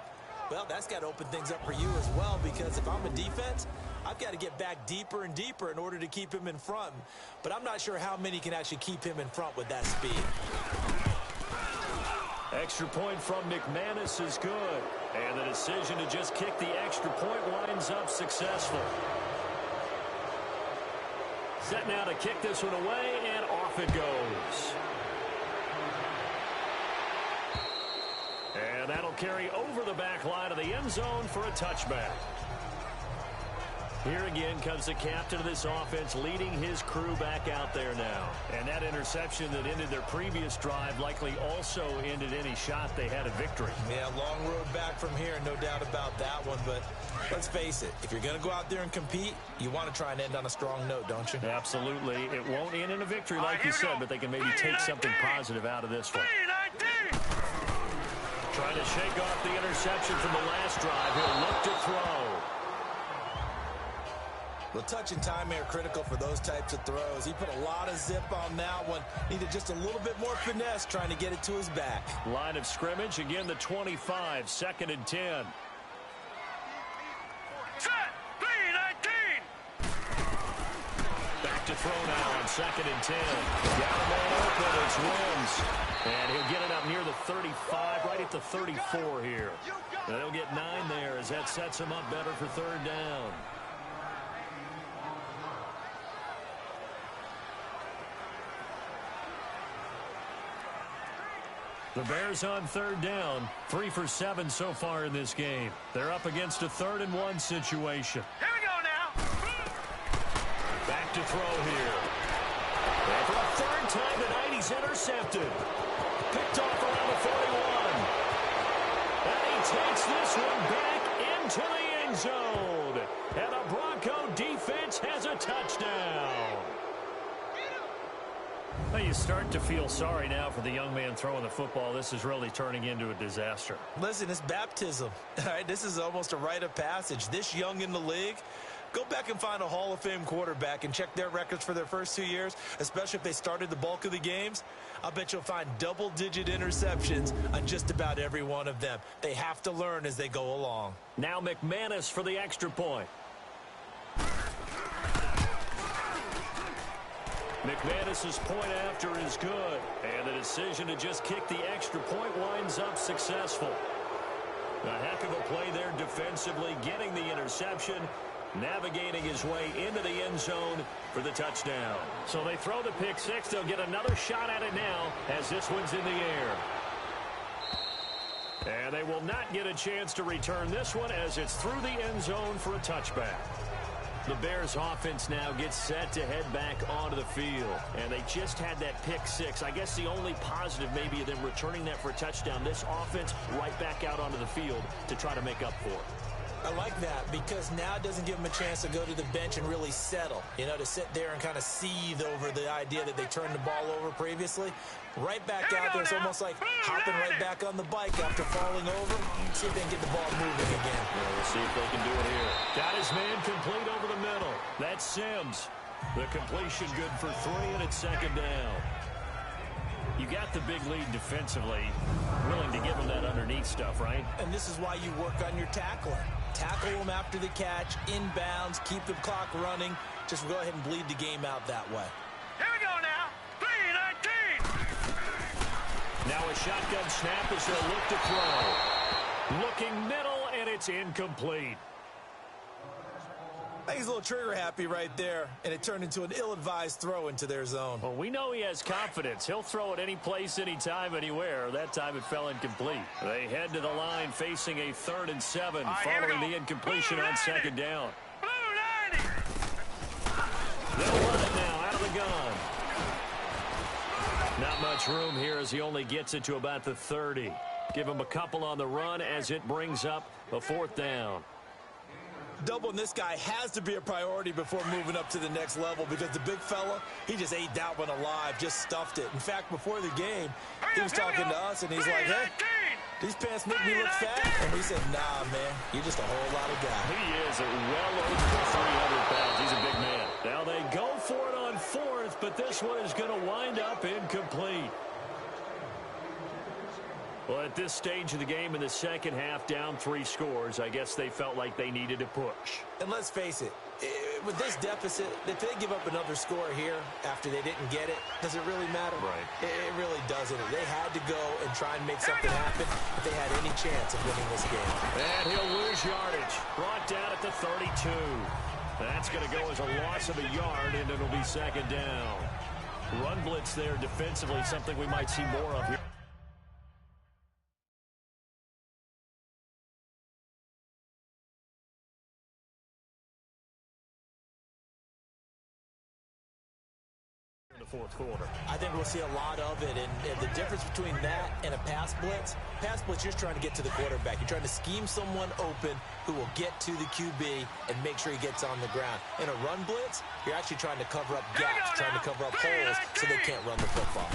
Well, that's got to open things up for you as well, because if I'm a defense, I've got to get back deeper and deeper in order to keep him in front. But I'm not sure how many can actually keep him in front with that speed. Extra point from McManus is good. And the decision to just kick the extra point winds up successful. Set now to kick this one away, and off it goes. And that'll carry over the back line of the end zone for a touchback. Here again comes the captain of this offense, leading his crew back out there now. And that interception that ended their previous drive likely also ended any shot they had at victory. Yeah, long road back from here, no doubt about that one. But let's face it, if you're going to go out there and compete, you want to try and end on a strong note, don't you? Absolutely. It won't end in a victory like you said, but they can maybe take something positive out of this one. Trying to shake off the interception from the last drive. He'll look to throw. Well, touch and time are critical for those types of throws. He put a lot of zip on that one. Needed just a little bit more finesse trying to get it to his back. Line of scrimmage, again the 25, 2nd and 10. Set, 3-19. Back to throw now on 2nd and 10. Got a man open, it's Wims. And he'll get it up near the 35, right at the 34 here. And they'll get 9 there as that sets him up better for 3rd down. The Bears on 3rd down, 3 for 7 so far in this game. They're up against a 3rd and 1 situation. Here we go now. Back to throw here. And for a 3rd time tonight, he's intercepted. Picked off around the 41. And he takes this one back into the end zone. And the Bronco defense has a touchdown. Well, you start to feel sorry now for the young man throwing the football. This is really turning into a disaster. Listen, it's baptism. All right, this is almost a rite of passage. This young in the league, go back and find a Hall of Fame quarterback and check their records for their first 2 years, especially if they started the bulk of the games. I'll bet you'll find double-digit interceptions on just about every one of them. They have to learn as they go along. Now McManus for the extra point. McManus's point after is good. And the decision to just kick the extra point winds up successful. A heck of a play there defensively, getting the interception, navigating his way into the end zone for the touchdown. So they throw the pick six. They'll get another shot at it now as this one's in the air. And they will not get a chance to return this one as it's through the end zone for a touchback. The Bears offense now gets set to head back onto the field. And they just had that pick six. I guess the only positive maybe of them returning that for a touchdown. This offense right back out onto the field to try to make up for it. I like that because now it doesn't give them a chance to go to the bench and really settle. You know, to sit there and kind of seethe over the idea that they turned the ball over previously. Right back out there. It's almost like hopping right back on the bike after falling over. See if they can get the ball moving again. Yeah, we'll see if they can do it here. Got his man complete over the middle. That's Sims. The completion good for 3, and it's 2nd down. You got the big lead defensively. Willing to give him that underneath stuff, right? And this is why you work on your tackling. Tackle them after the catch, inbounds, keep the clock running. Just go ahead and bleed the game out that way. Here we go now. 3-19. Now a shotgun snap as they'll look to throw. Looking middle, and it's incomplete. I think he's a little trigger happy right there, and it turned into an ill-advised throw into their zone. Well, we know he has confidence. He'll throw it any place, anytime, anywhere. That time it fell incomplete. They head to the line facing a 3rd and 7 following the incompletion on 2nd down. Blue 90. They'll run it now out of the gun. Not much room here as he only gets it to about the 30. Give him a couple on the run as it brings up a 4th down. Doubling this guy has to be a priority before moving up to the next level because the big fella, he just ate that one alive, just stuffed it. In fact, before the game, he was talking to us, and he's like, hey, these pants make me look fat. And we said, nah, man, you're just a whole lot of guy. He is well over 300 pounds. He's a big man. Now they go for it on 4th, but this one is going to wind up incomplete. Well, at this stage of the game in the second half, down 3 scores, I guess they felt like they needed to push. And let's face it, with this deficit, if they give up another score here after they didn't get it, does it really matter? Right. It really doesn't. They had to go and try and make something happen if they had any chance of winning this game. And he'll lose yardage. Brought down at the 32. That's going to go as a loss of a yard, and it'll be second down. Run blitz there defensively, something we might see more of here. Fourth quarter. I think we'll see a lot of it, and the difference between that and a pass blitz, you're just trying to get to the quarterback. You're trying to scheme someone open who will get to the QB and make sure he gets on the ground. In a run blitz, you're actually trying to cover up gaps, trying to cover up holes so they can't run the football.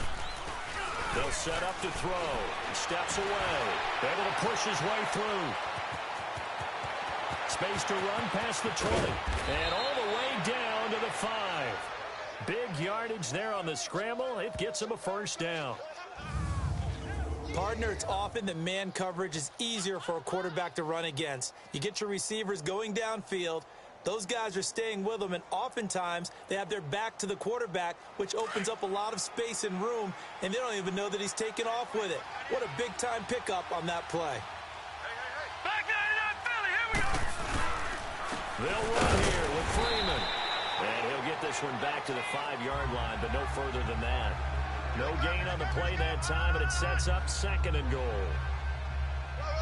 They'll set up to throw. He steps away. Able to push his way through. Space to run past the 20. And all the way down to the 5. Big yardage there on the scramble. It gets him a first down. Partner, it's often that man coverage is easier for a quarterback to run against. You get your receivers going downfield. Those guys are staying with them, and oftentimes they have their back to the quarterback, which opens up a lot of space and room, and they don't even know that he's taken off with it. What a big-time pickup on that play. Back 99 Philly, here we go. They'll run here with Freeman. And he'll get this one back to the 5-yard line, but no further than that. No gain on the play that time, and it sets up second and goal.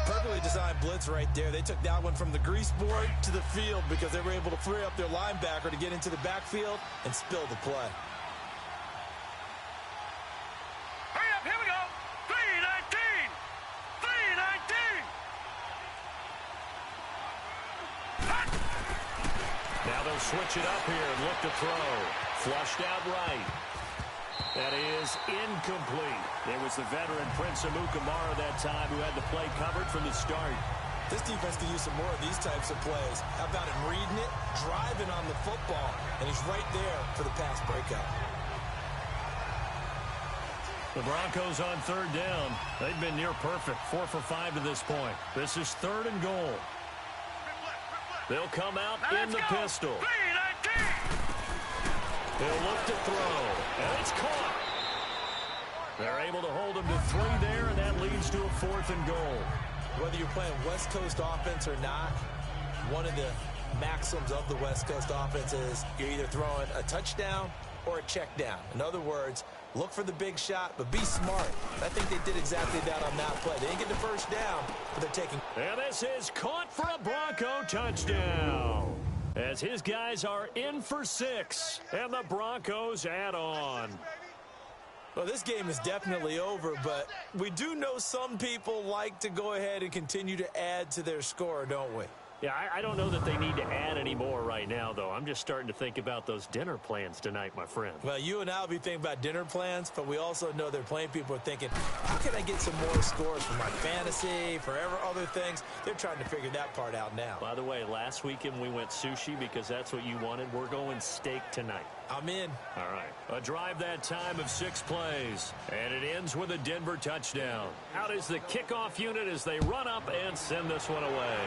Perfectly designed blitz right there. They took that one from the grease board to the field because they were able to free up their linebacker to get into the backfield and spill the play. Hurry up, here we go. 319. 319. Now they'll switch it up here and look to throw. Flushed out right. That is incomplete. It was the veteran Prince Amukamara that time who had the play covered from the start. This defense could use some more of these types of plays. How about him reading it, driving on the football, and he's right there for the pass breakout. The Broncos on third down. They've been near perfect, 4 for 5 to this point. This is third and goal. They'll come out in the pistol. 319. They'll look to throw, and it's caught. They're able to hold him to 3 there, and that leads to a 4th and goal. Whether you're playing West Coast offense or not, one of the maxims of the West Coast offense is you're either throwing a touchdown or a check down. In other words, look for the big shot, but be smart. I think they did exactly that on that play. They didn't get the first down, but they're taking. And this is caught for a Bronco touchdown. As his guys are in for 6, and the Broncos add on. Well, this game is definitely over, but we do know some people like to go ahead and continue to add to their score, don't we? Yeah, I don't know that they need to add any more right now, though. I'm just starting to think about those dinner plans tonight, my friend. Well, you and I will be thinking about dinner plans, but we also know they're playing people are thinking, how can I get some more scores for my fantasy, for other things? They're trying to figure that part out now. By the way, last weekend we went sushi because that's what you wanted. We're going steak tonight. I'm in. All right. A drive that time of 6 plays, and it ends with a Denver touchdown. Out is the kickoff unit as they run up and send this one away.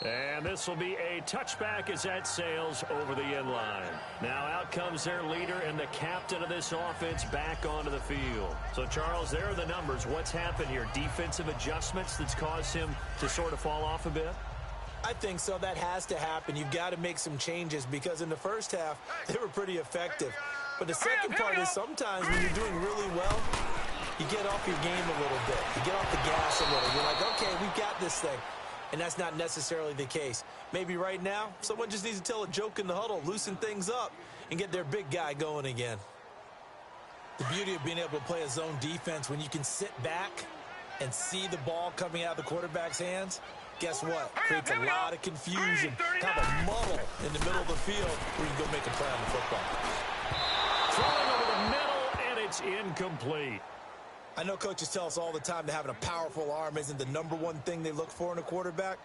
And this will be a touchback as that sails over the end line. Now out comes their leader and the captain of this offense back onto the field. So, Charles, there are the numbers. What's happened here? Defensive adjustments that's caused him to sort of fall off a bit? I think so. That has to happen. You've got to make some changes because in the first half, they were pretty effective. But the second part is sometimes when you're doing really well, you get off your game a little bit. You get off the gas a little. You're like, okay, we've got this thing. And that's not necessarily the case. Maybe right now, someone just needs to tell a joke in the huddle, loosen things up, and get their big guy going again. The beauty of being able to play a zone defense when you can sit back and see the ball coming out of the quarterback's hands, guess what? Creates a lot of confusion, kind of a muddle in the middle of the field where you can go make a play on the football. Throwing over the middle, and it's incomplete. I know coaches tell us all the time that having a powerful arm isn't the #1 thing they look for in a quarterback.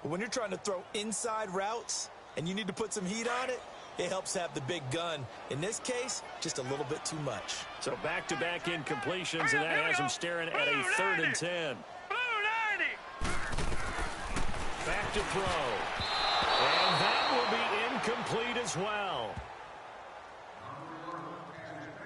But when you're trying to throw inside routes and you need to put some heat on it, It helps have the big gun. In this case, just a little bit too much. So back-to-back incompletions, and that has him staring at a 3rd and 10. Back to throw. And that will be incomplete as well.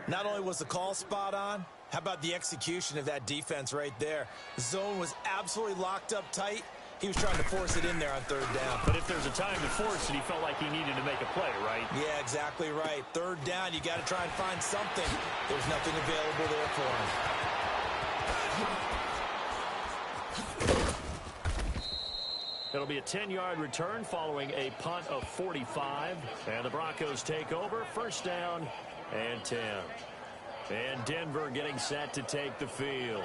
Not only was the call spot on, how about the execution of that defense right there? The zone was absolutely locked up tight. He was trying to force it in there on 3rd down. But if there's a time to force it, he felt like he needed to make a play, right? Yeah, exactly right. 3rd down, you got to try and find something. There's nothing available there for him. It'll be a 10-yard return following a punt of 45. And the Broncos take over. 1st down and 10. And Denver getting set to take the field.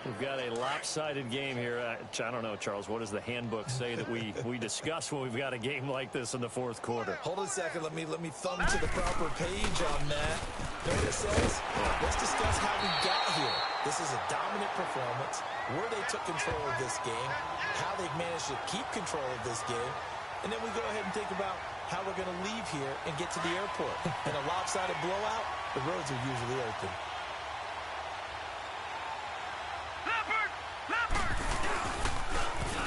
We've got a lopsided game here. I don't know, Charles, what does the handbook say that we discuss when we've got a game like this in the 4th quarter? Hold on a second. Let me thumb to the proper page on that. Know what it says? Let's discuss how we got here. This is a dominant performance, where they took control of this game, how they've managed to keep control of this game, and then we go ahead and think about how we're going to leave here and get to the airport. In a lopsided blowout, the roads are usually open.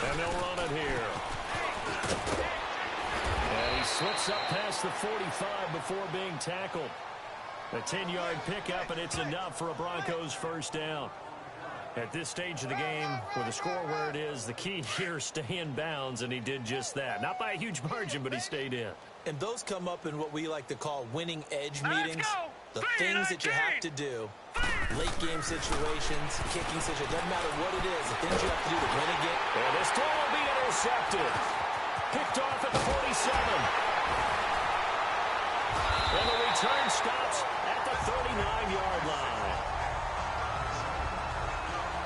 And they'll run it here. And he slips up past the 45 before being tackled. A 10-yard pickup, and it's enough for a Broncos 1st down. At this stage of the game, with the score where it is, the key here is stay in bounds, and he did just that. Not by a huge margin, but he stayed in. And those come up in what we like to call winning edge meetings. The things that you have to do, late game situations, kicking situations, doesn't matter what it is, the things you have to do to win a game. And this throw will be intercepted. Picked off at the 47. And the return stops at the 39-yard line.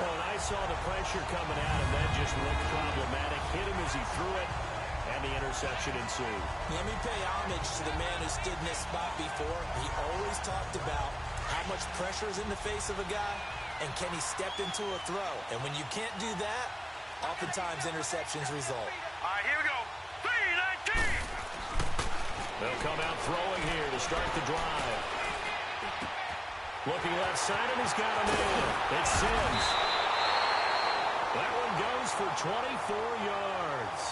Oh, and I saw the pressure coming at him. That just looked problematic. Hit him as he threw it, and the interception ensued. Let me pay homage to the man who stood in this spot before. He always talked about how much pressure is in the face of a guy, and can he step into a throw? And when you can't do that, oftentimes interceptions result. All right, here we go. 3-19. They'll come out throwing here to start the drive. Looking left side, and he's got him in. It's Sims. That one goes for 24 yards.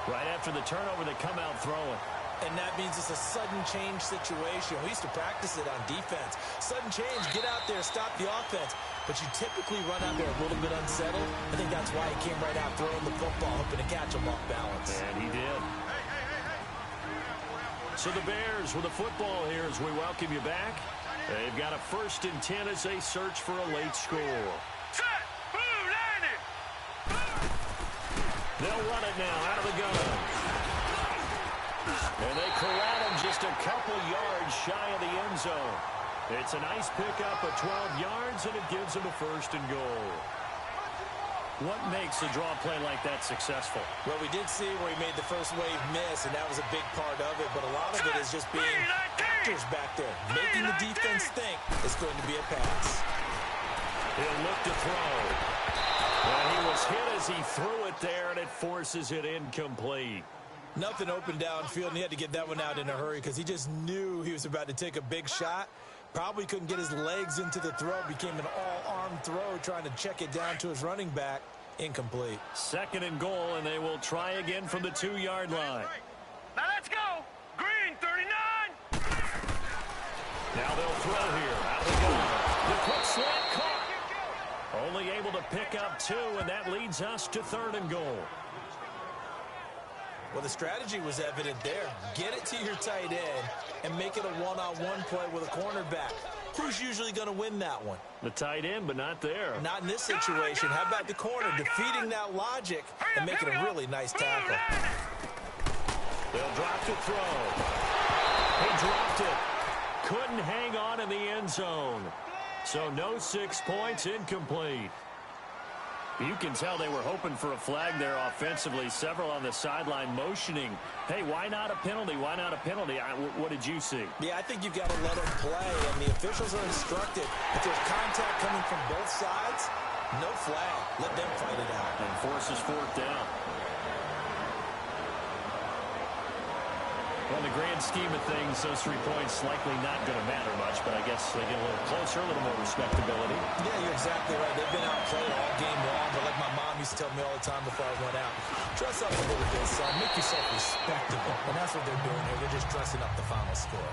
Right after the turnover, they come out throwing. And that means it's a sudden change situation. We used to practice it on defense. Sudden change, get out there, stop the offense. But you typically run out there a little bit unsettled. I think that's why he came right out throwing the football, hoping to catch him off balance. And he did. So the Bears with the football here as we welcome you back. They've got a 1st and 10 as they search for a late score. Set. Blue 90. They'll run it now out of the gun. And they corral him just a couple yards shy of the end zone. It's a nice pickup of 12 yards, and it gives him a 1st and goal. What makes a draw play like that successful? Well, we did see where he made the first wave miss, and that was a big part of it. But a lot of it is just being actors back there, making the defense think it's going to be a pass. He'll look to throw. And he was hit as he threw it there, and it forces it incomplete. Nothing open downfield, and he had to get that one out in a hurry because he just knew he was about to take a big shot. Probably couldn't get his legs into the throw. Became an all-arm throw, trying to check it down to his running back. Incomplete. 2nd and goal, and they will try again from the 2-yard line. Now let's go. Green 39. Now they'll throw here. Out they go. The quick slant caught. Only able to pick up 2, and that leads us to 3rd and goal. Well, the strategy was evident there. Get it to your tight end and make it a one-on-one play with a cornerback. Who's usually going to win that one? The tight end, but not there. Not in this situation. How about the corner defeating that logic and making a really nice tackle? They'll drop to throw. He dropped it. Couldn't hang on in the end zone. So no 6 points, incomplete. You can tell they were hoping for a flag there offensively. Several on the sideline motioning. Hey, why not a penalty? Why not a penalty? What did you see? Yeah, I think you've got to let them play, and the officials are instructed. If there's contact coming from both sides, no flag. Let them fight it out. And forces 4th down. Well, in the grand scheme of things, those 3 points likely not going to matter much, but I guess they get a little closer, a little more respectability. Yeah, you're exactly right. They've been outplayed all game long, but like my mom used to tell me all the time before I went out, dress up a little bit, son. Make yourself respectable. And that's what they're doing here. They're just dressing up the final score.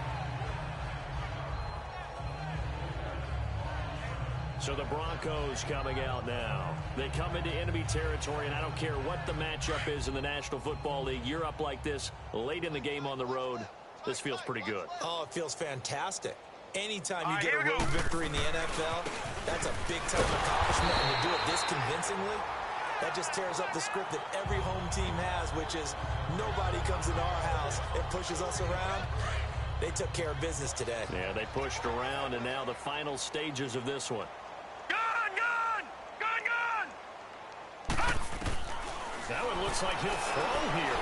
So the Broncos coming out now. They come into enemy territory, and I don't care what the matchup is in the National Football League. You're up like this late in the game on the road. This feels pretty good. Oh, it feels fantastic. Anytime you get a road victory in the NFL, that's a big-time accomplishment, and to do it this convincingly, that just tears up the script that every home team has, which is nobody comes into our house and pushes us around. They took care of business today. Yeah, they pushed around, and now the final stages of this one. That one looks like he'll throw here.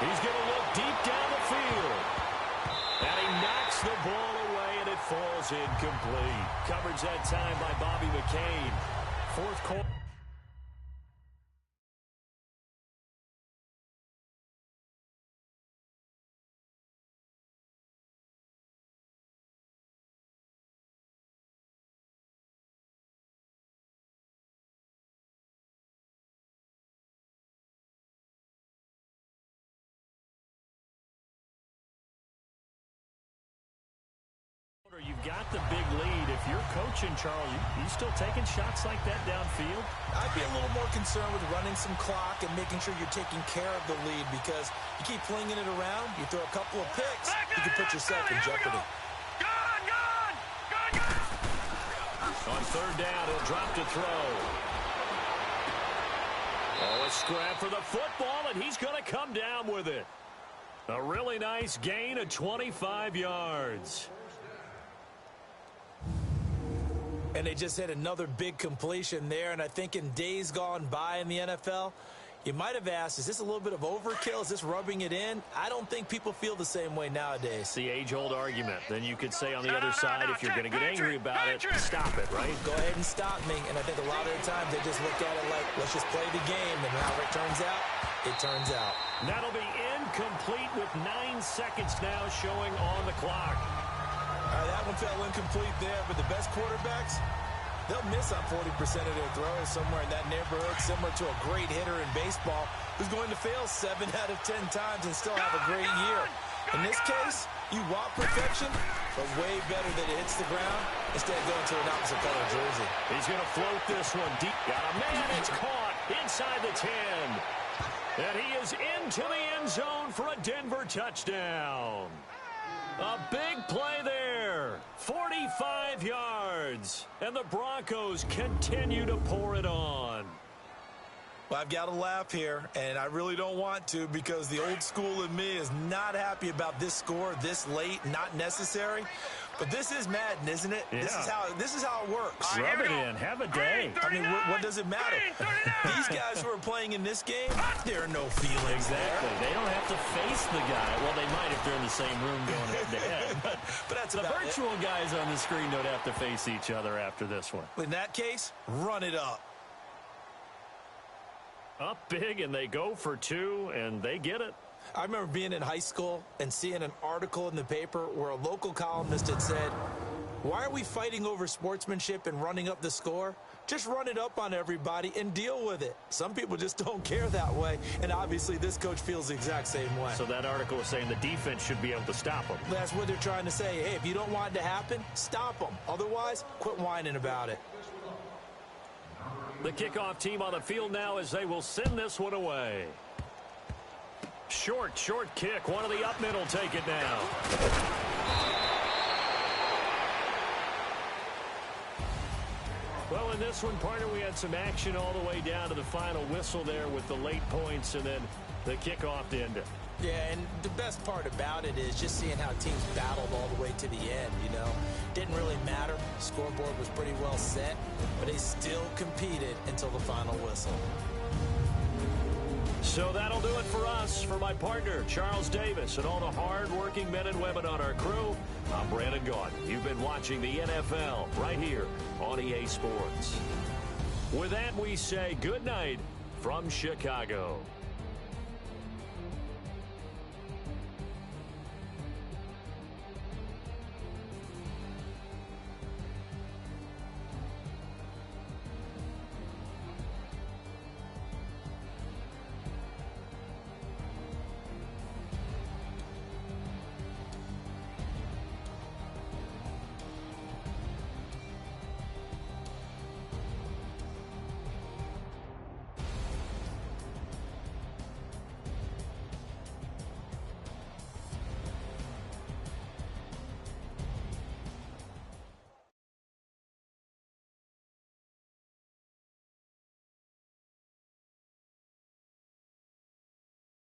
He's going to look deep down the field. And he knocks the ball away, and it falls incomplete. Coverage that time by Bobby McCain. Fourth quarter. You've got the big lead. If you're coaching, Charles, you still taking shots like that downfield? I'd be a little more concerned with running some clock and making sure you're taking care of the lead, because you keep flinging it around, you throw a couple of picks, you can put yourself in jeopardy. On third down, he'll drop to throw. Oh, a scrap for the football, and he's going to come down with it. A really nice gain of 25 yards. And they just had another big completion there. And I think in days gone by in the NFL, you might have asked, is this a little bit of overkill? Is this rubbing it in? I don't think people feel the same way nowadays. It's the age-old argument. Then you could say on the other side, if you're going to get angry about it, stop it, right? Go ahead and stop me. And I think a lot of the times they just look at it like, let's just play the game. And however it turns out, it turns out. That'll be incomplete with 9 seconds now showing on the clock. That one fell incomplete there, but the best quarterbacks, they'll miss on 40% of their throws somewhere in that neighborhood, similar to a great hitter in baseball who's going to fail 7 out of 10 times and still have a great year. In this case, you want perfection, but way better that it hits the ground instead of going to an opposite color jersey. He's going to float this one deep. Got a man, it's caught inside the 10. And he is into the end zone for a Denver touchdown. A big play there, 45 yards, and the Broncos continue to pour it on. Well, I've got to laugh here, and I really don't want to, because the old school in me is not happy about this score this late, not necessary. But this is Madden, isn't it? Yeah. This is how it works. Rub it in. Have a day. I mean, what does it matter? These guys who are playing in this game, there are no feelings Exactly. there. They don't have to face the guy. Well, they might if they're in the same room going head-to-head. But that's the about virtual guys on the screen don't have to face each other after this one. In that case, run it up. Up big, and they go for 2, and they get it. I remember being in high school and seeing an article in the paper where a local columnist had said, why are we fighting over sportsmanship and running up the score? Just run it up on everybody and deal with it. Some people just don't care that way, and obviously this coach feels the exact same way. So that article was saying the defense should be able to stop them. That's what they're trying to say. Hey, if you don't want it to happen, stop them. Otherwise, quit whining about it. The kickoff team on the field now as they will send this one away. Short kick. One of the up mid will take it now. Well, in this one, partner, we had some action all the way down to the final whistle there with the late points and then the kickoff to end it. Yeah, and the best part about it is just seeing how teams battled all the way to the end, you know. Didn't really matter. Scoreboard was pretty well set, but they still competed until the final whistle. So that'll do it for us. For my partner, Charles Davis, and all the hard-working men and women on our crew, I'm Brandon Gaudin. You've been watching the NFL right here on EA Sports. With that, we say good night from Chicago.